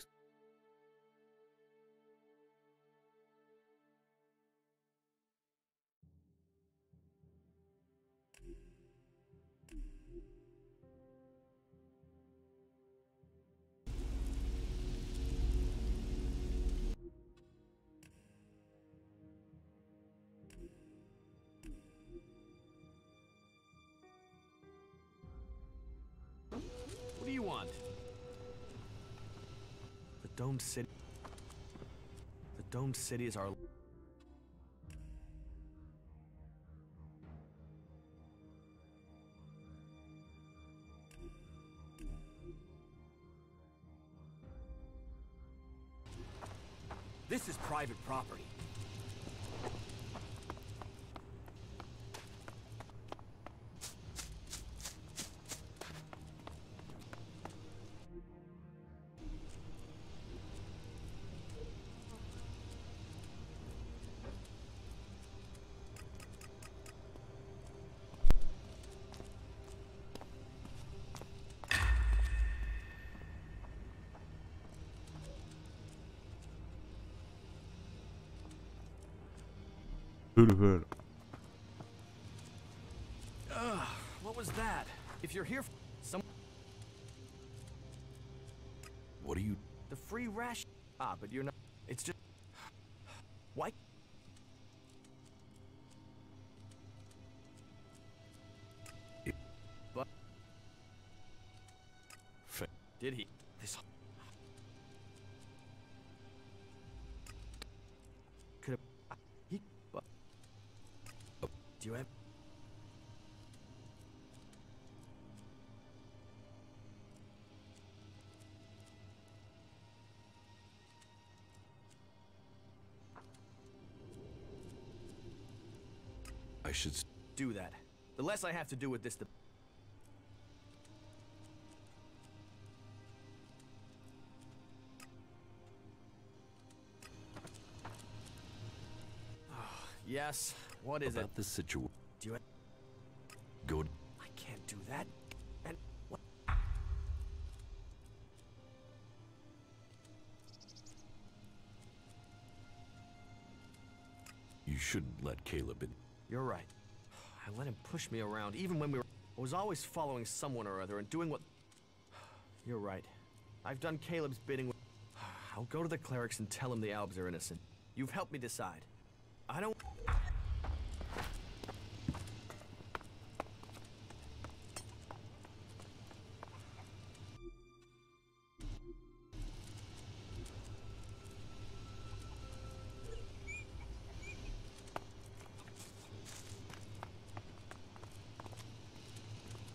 What do you want? The domed city. The domed city is our... This is private property. 2 levels. What was that? If you're here, What are you... the free ration. Ah, but you're not. It's just. Why? But. Did he? This. Could have. He. But. Do you have? I should... Do that. The less I have to do with this, the... Yes, what is About it? this situation. Do you... Go... I can't do that. And what? You shouldn't let Caleb in. You're right. I let him push me around, even when we were... I was always following someone or other and doing what... You're right. I've done Caleb's bidding with... I'll go to the clerics and tell him the Albs are innocent. You've helped me decide. I don't...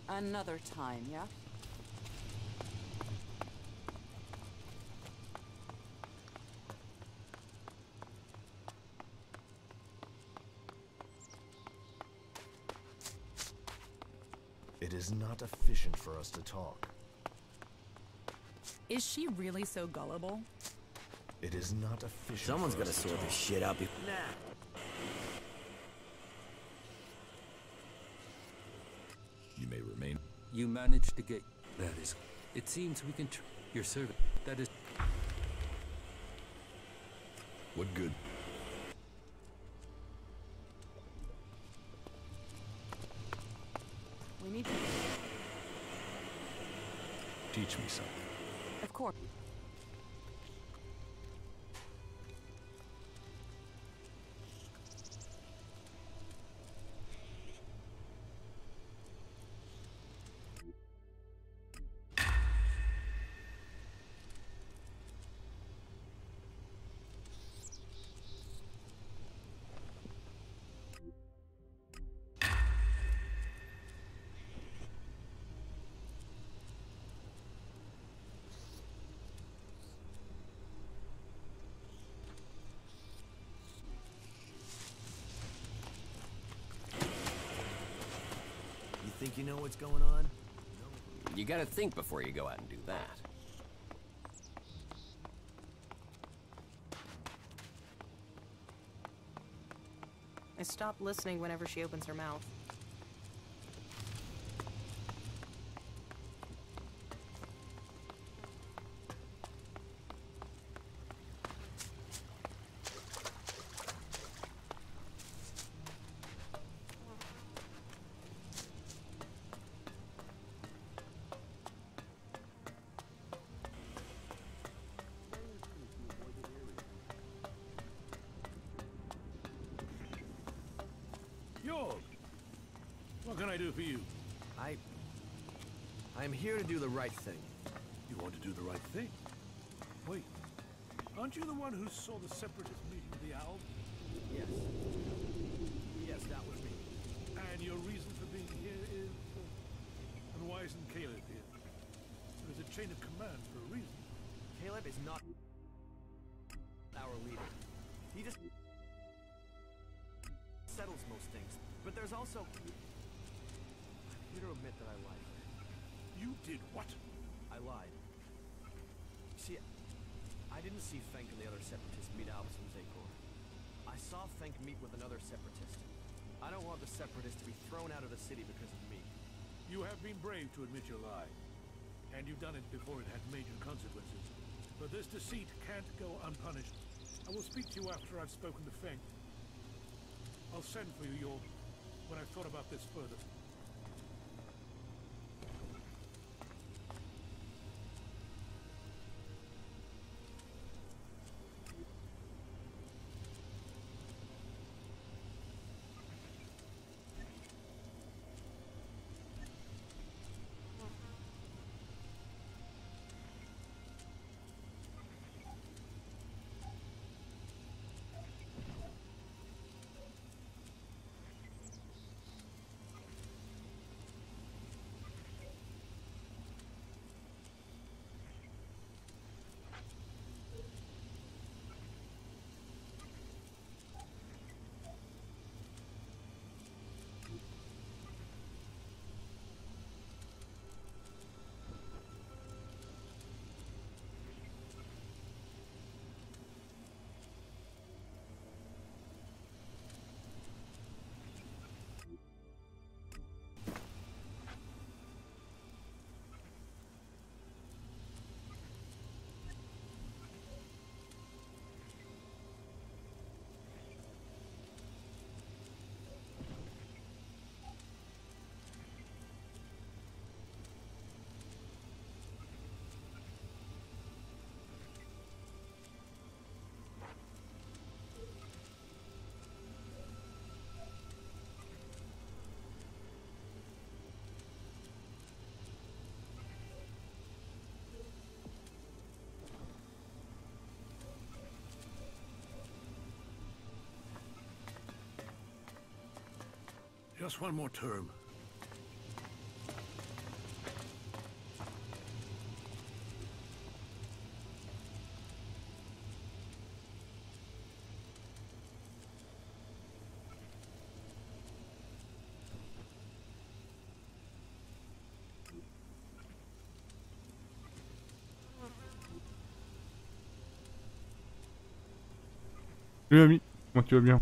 Another time, yeah? It is not efficient for us to talk. Is she really so gullible? It is not efficient. Someone's for gotta us to sort talk. this shit out before. You may remain... You managed to get... That is... It seems we can... Your servant. That is... What good? We need to... Teach me something. Of course. You think you know what's going on? You gotta think before you go out and do that. I stop listening whenever she opens her mouth. What can I do for you? I'm here to do the right thing. You want to do the right thing? Wait, aren't you the one who saw the Separatist meeting with the Owl? Yes. Yes, that was me. And your reason for being here is... and why isn't Caleb here? There's a chain of command for a reason. Caleb is not our leader. He just settles most things. But there's also... I'm here to admit that I lied. You did what? I lied. See, I didn't see Fenk and the other Separatists meet Albus and Zakor. I saw Fenk meet with another Separatist. I don't want the Separatists to be thrown out of the city because of me. You have been brave to admit your lie. And you've done it before it had major consequences. But this deceit can't go unpunished. I will speak to you after I've spoken to Fenk. I'll send for you when I've thought about this further. Just one more term. Salut ami, comment tu vas bien?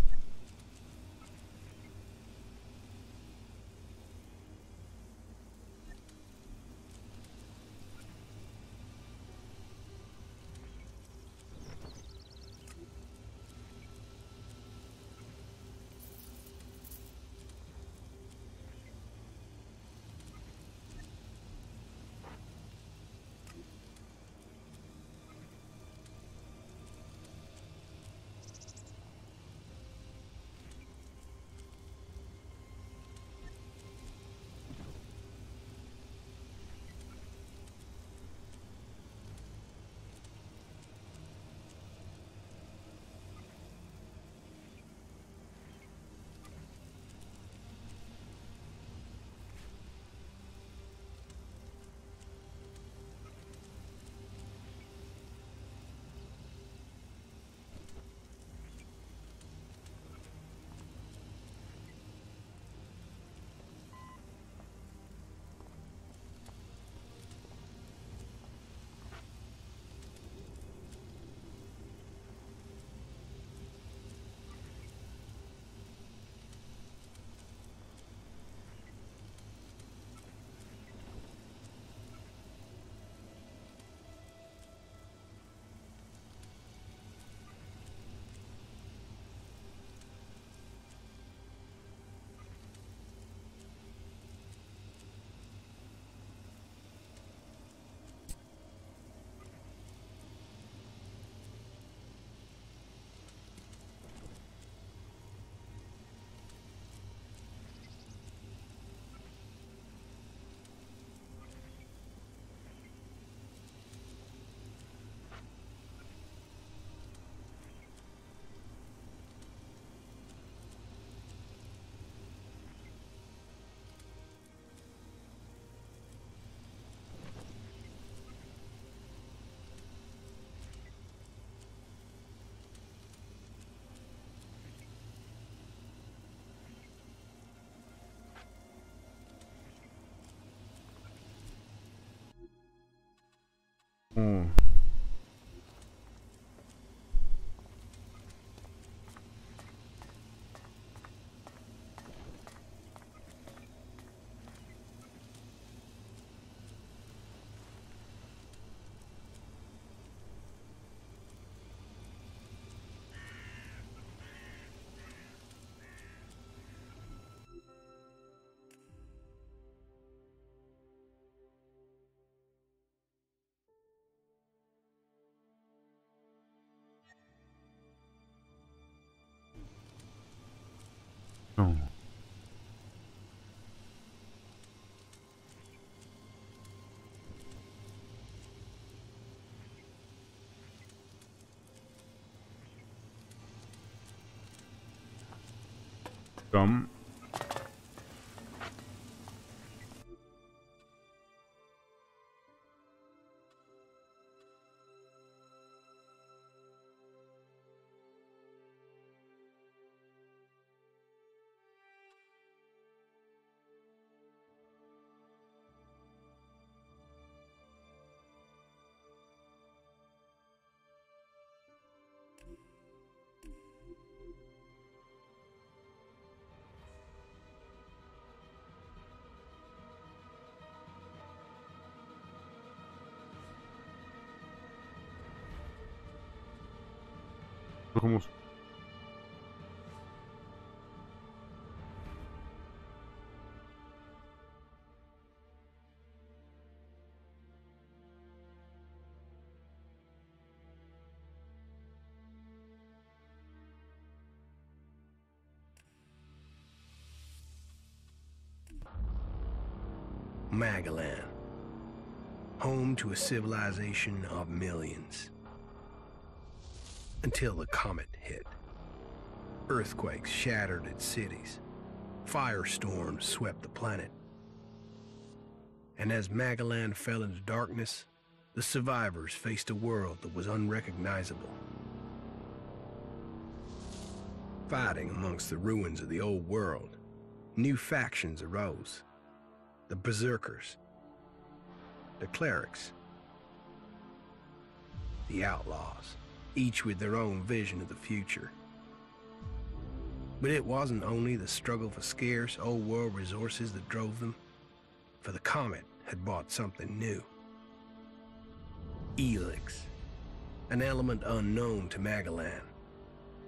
Non. Comme. Je recommence. Magalan, home to a civilization of millions. Until the comet hit. Earthquakes shattered its cities. Firestorms swept the planet. And as Magalan fell into darkness, the survivors faced a world that was unrecognizable. Fighting amongst the ruins of the old world, new factions arose. The Berserkers, the Clerics, the Outlaws, each with their own vision of the future. But it wasn't only the struggle for scarce old world resources that drove them, for the comet had brought something new. ELEX, an element unknown to Magalan.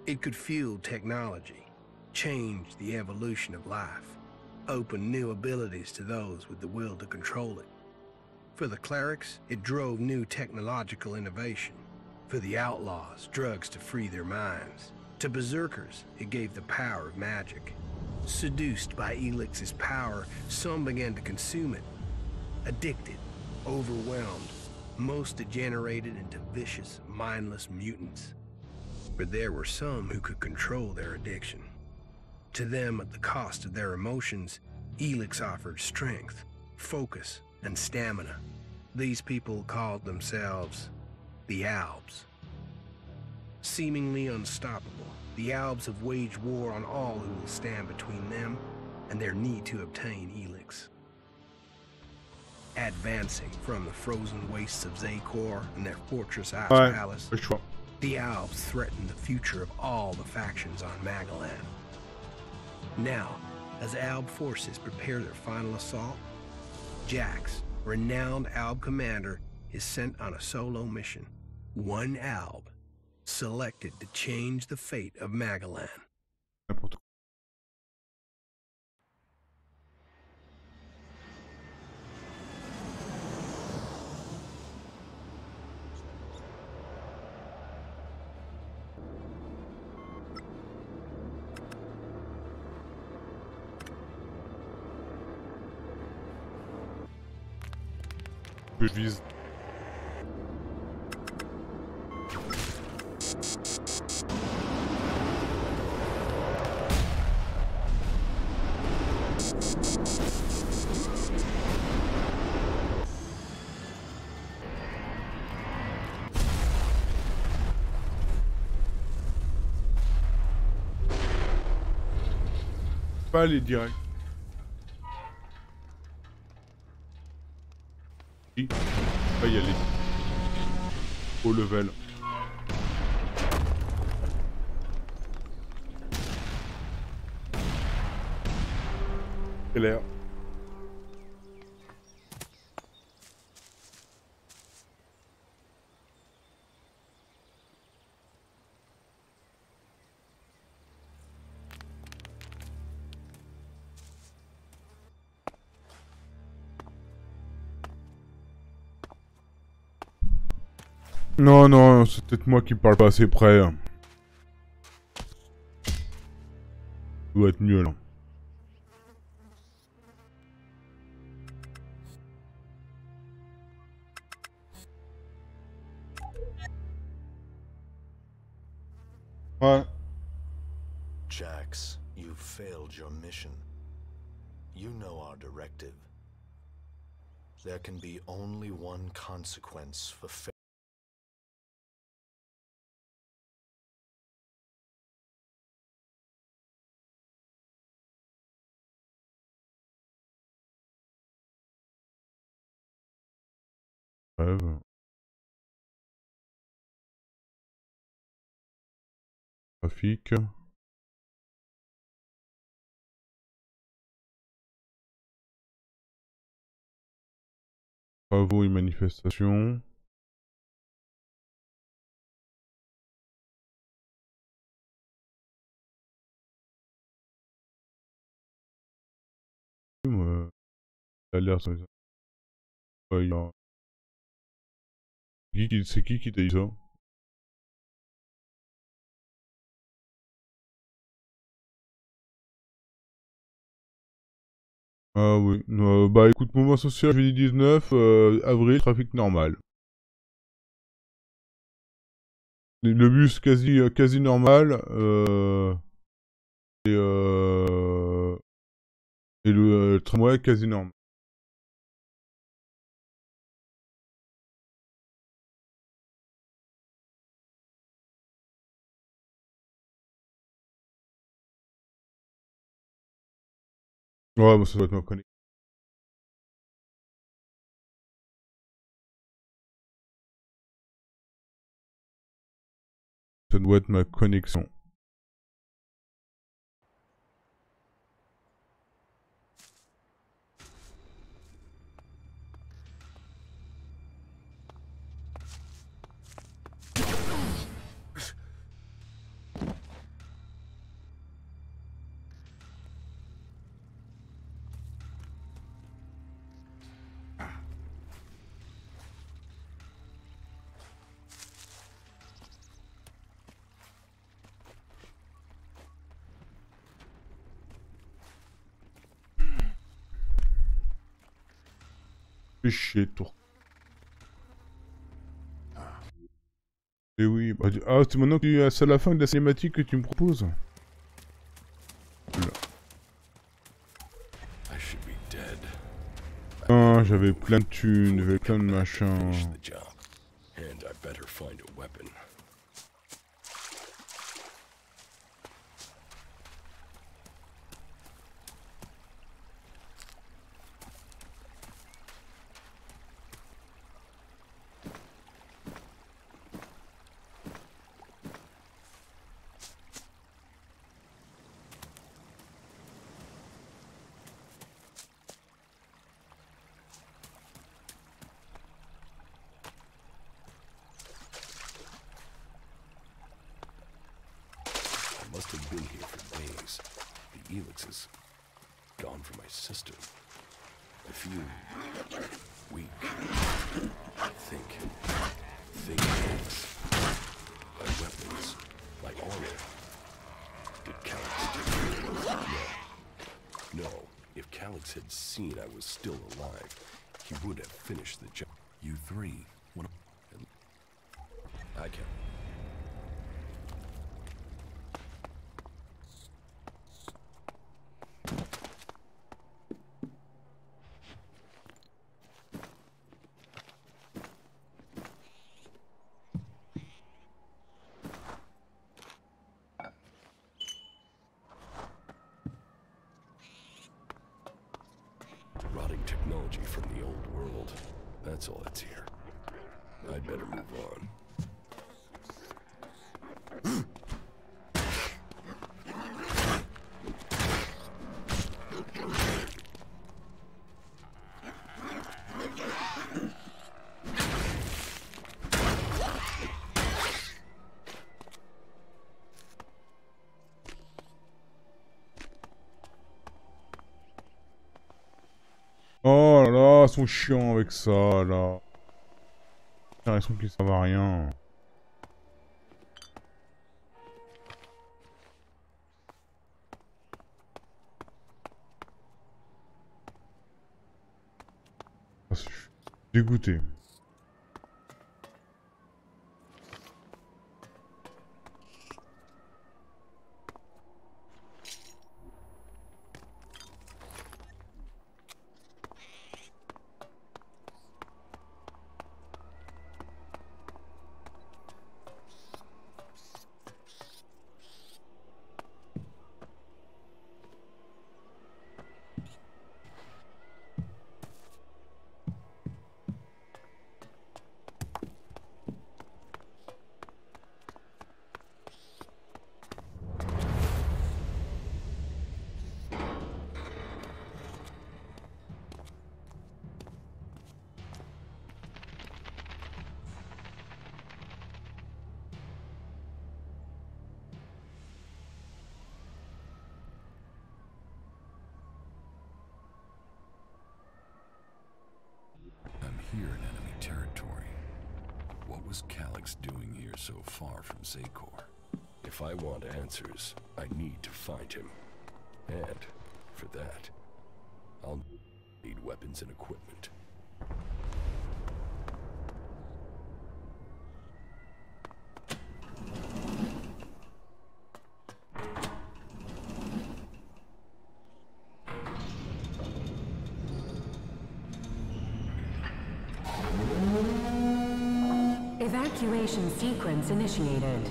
It could fuel technology, change the evolution of life, open new abilities to those with the will to control it. For the Clerics, it drove new technological innovation. For the Outlaws, drugs to free their minds. To Berserkers, it gave the power of magic. Seduced by ELEX's power, some began to consume it. Addicted, overwhelmed, most degenerated into vicious, mindless mutants. But there were some who could control their addiction. To them, at the cost of their emotions, ELEX offered strength, focus, and stamina. These people called themselves the Albs. Seemingly unstoppable, the Albs have waged war on all who will stand between them and their need to obtain ELEX. Advancing from the frozen wastes of Zakor and their fortress Ice Palace, the Albs threaten the future of all the factions on Magalan. Now, as Alb forces prepare their final assault, Jax, renowned Alb commander, is sent on a solo mission. One Alb, selected to change the fate of Magalan. Je vise. Pas aller direct. Pas y aller. Au level. Clair. Non, non, c'est peut-être moi qui parle pas assez près. doit être mieux là. Ouais. Jax, you've failed your mission. You know our directive. There can be only one consequence for failure. Rêve. Trafic. Travaux et manifestations. Ça a l'air ça. Ouais, c'est qui t'a dit ça? Ah oui. Bah écoute, mouvement social jeudi 19, avril, trafic normal. Le bus quasi normal. Et, et le tramway quasi normal. Ouais, bah ça doit être ma connexion. Ça doit être ma connexion. Fais chier, tour. Et oui, bah, ah, c'est maintenant que c'est à la fin de la cinématique que tu me proposes. Ah, j'avais plein de thunes, j'avais plein de machins. Must have been here for days. The ELEX is gone from my system. I feel weak. Think things. My weapons, my armor. Did Calyx take me? No. If Calyx had seen I was still alive, he would have finished the job. You three, what? I can. Rotting technology from the old world. That's all that's here. I'd better move on. Oh là là, ils sont chiants avec ça, là. J'ai l'impression qu'ils servent à rien. Dégoûté. Here in enemy territory. What was Calyx doing here so far from Zakor? If I want answers, I need to find him. And, for that, I'll need weapons and equipment. Evacuation sequence initiated.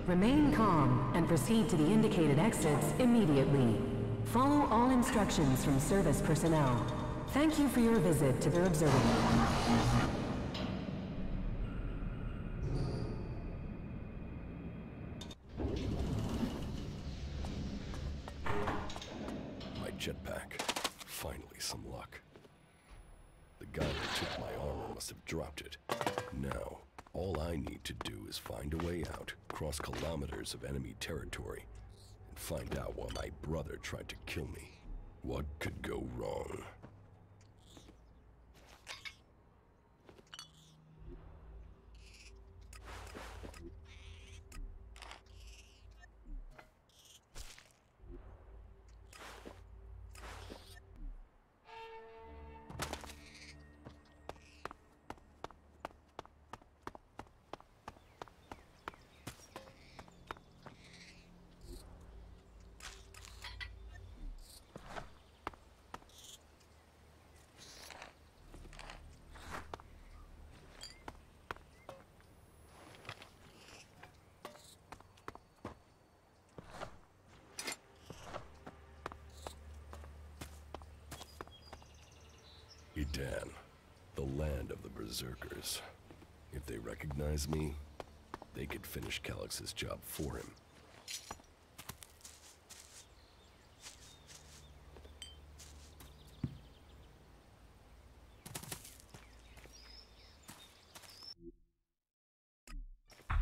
Remain calm and proceed to the indicated exits immediately. Follow all instructions from service personnel. Thank you for your visit to the observatory. My jetpack. Finally, some luck. The guy that took my armor must have dropped it. Now, all I need to do is find a way out, cross kilometers of enemy territory, and find out why my brother tried to kill me. What could go wrong? Idan, the land of the Berserkers. If they recognize me, they could finish Calyx's job for him.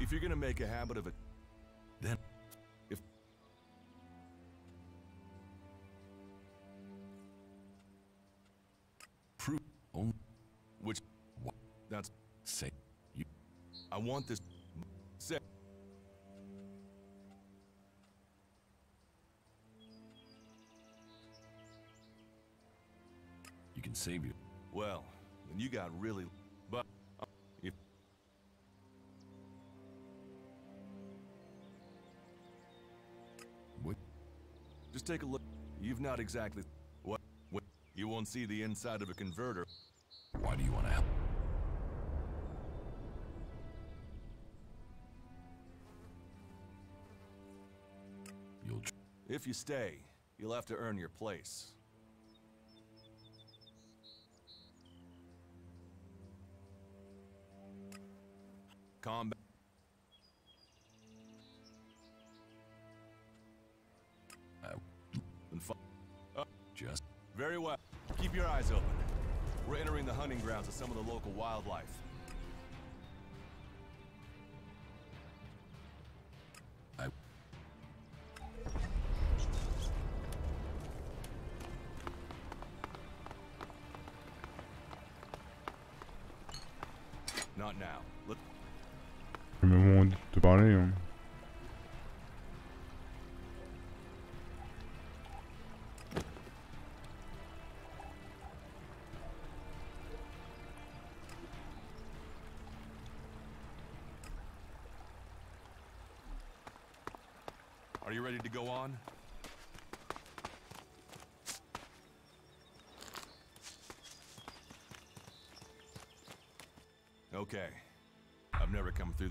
If you're gonna make a habit of it, then if prove on which that's say you I want this say you can save you. well, then you got really but if what? just take a look. You've not exactly what you won't see the inside of a converter. Why do you want to help? If you stay, you'll have to earn your place. Combat. Just very well. Keep your eyes open. We're entering the hunting grounds of some of the local wildlife. Not now. Look. C'est le moment de te parler. Hein. you ready to go on? Okay. I've never come through.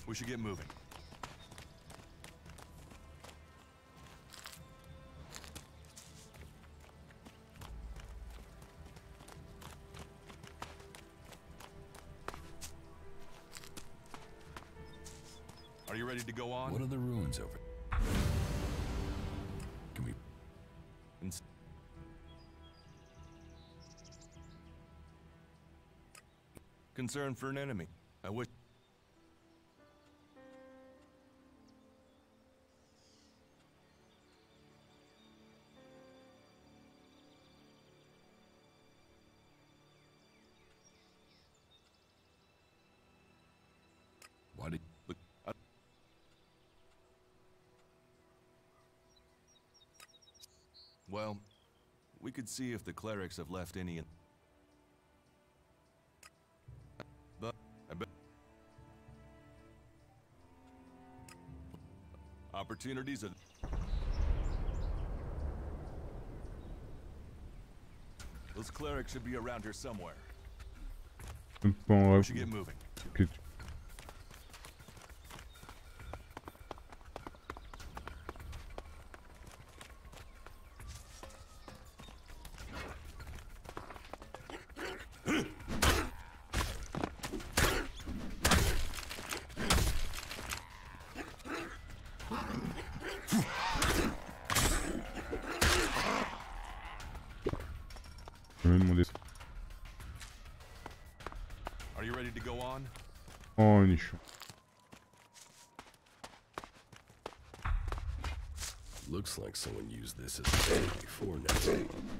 We should get moving. Are you ready to go on? What are the ruins over? Can we... Concern for an enemy. I wish... Why did... Look... Well, we could see if the clerics have left any in... But I bet... Opportunities are... Those clerics should be around here somewhere. Bon, We should get moving. Ok. Je vais me demander ça. Are you ready to go on? Oh, il est chiant. Looks like someone used this as a bed before now.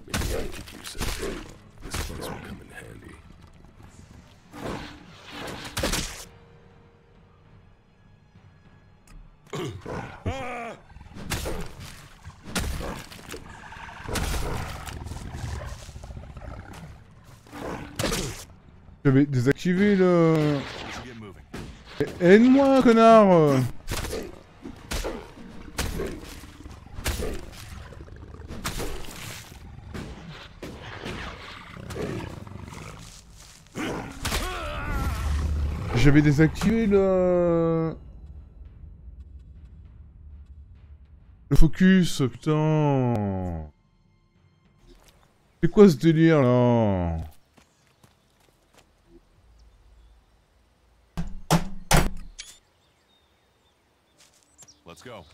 Maybe I could use it. This place will come in handy. J'avais désactivé le... Aide-moi, connard! J'avais désactivé le focus, putain. C'est quoi ce délire là? Let's go.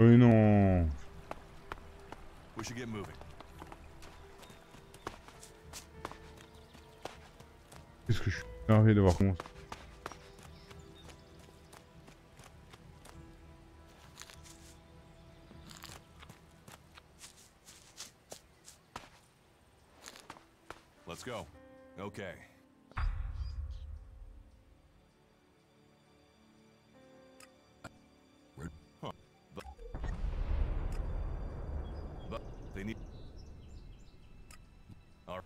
Oui, non. We should get moving. Qu'est-ce que je suis énervé d'avoir commencé. Let's go. Okay. Huh. But they need... All right.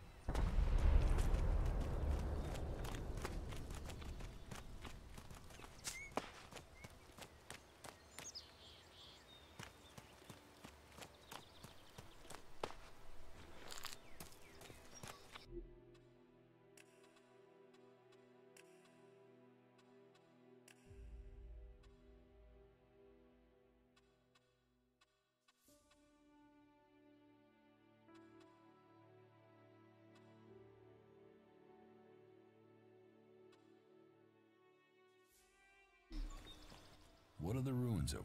What are the ruins of?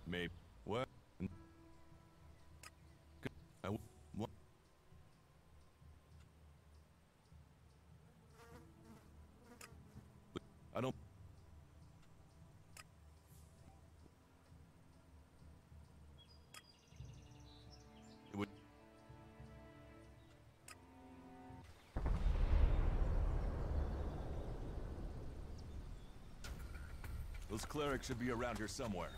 Maybe. What? What? I don't. It would. Those clerics should be around here somewhere.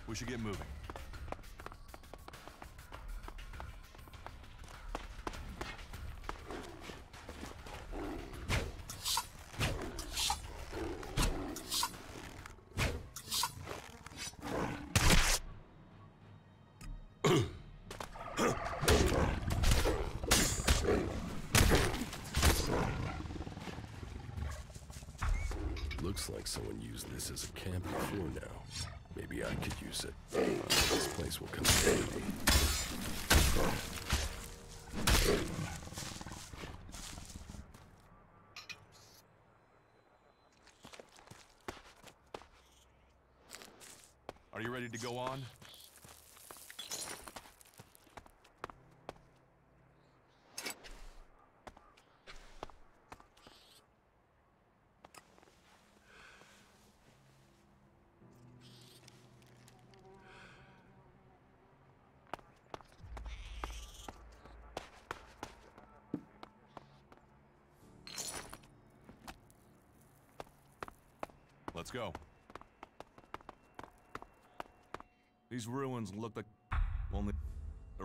We should get moving. Looks like someone used this as a camp before now. Maybe I could use it. This place will come in handy. Are you ready to go on? Let's go. These ruins look like only a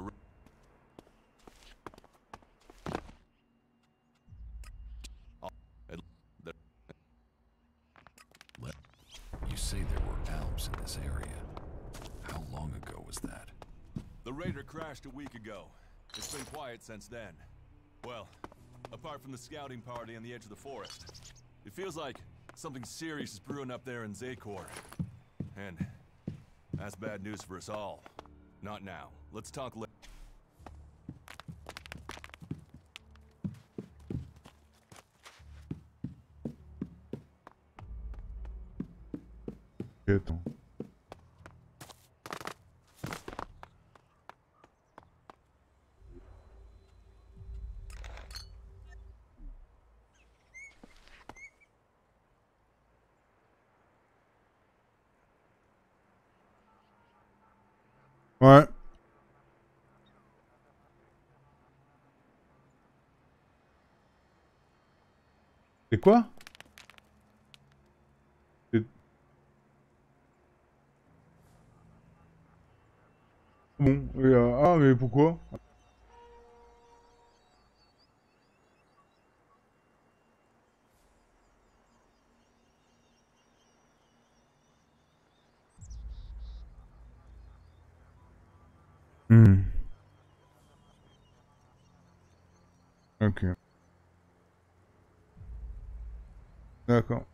You say there were Alps in this area. How long ago was that? The raider crashed a week ago. It's been quiet since then. Well, apart from the scouting party on the edge of the forest. It feels like something serious is brewing up there in Zakor. And that's bad news for us all. Not now. Let's talk later. Attends. Ouais. C'est quoi? Bon, ah mais pourquoi? Ok. D'accord.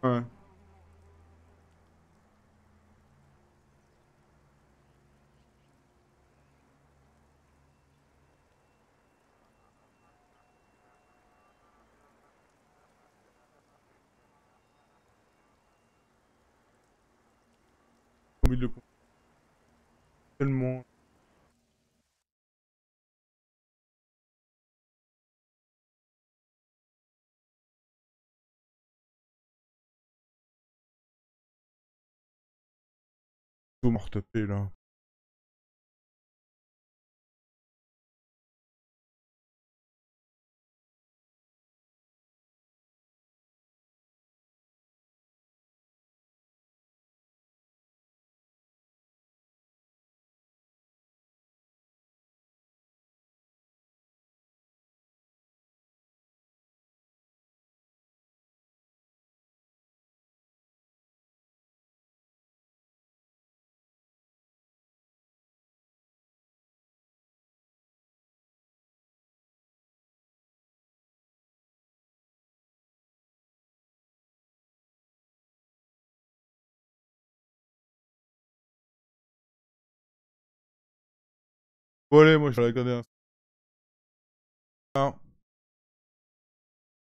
Ouais. Envie de le tellement. Faut me retaper là. Bon allez, moi je vais regarder un...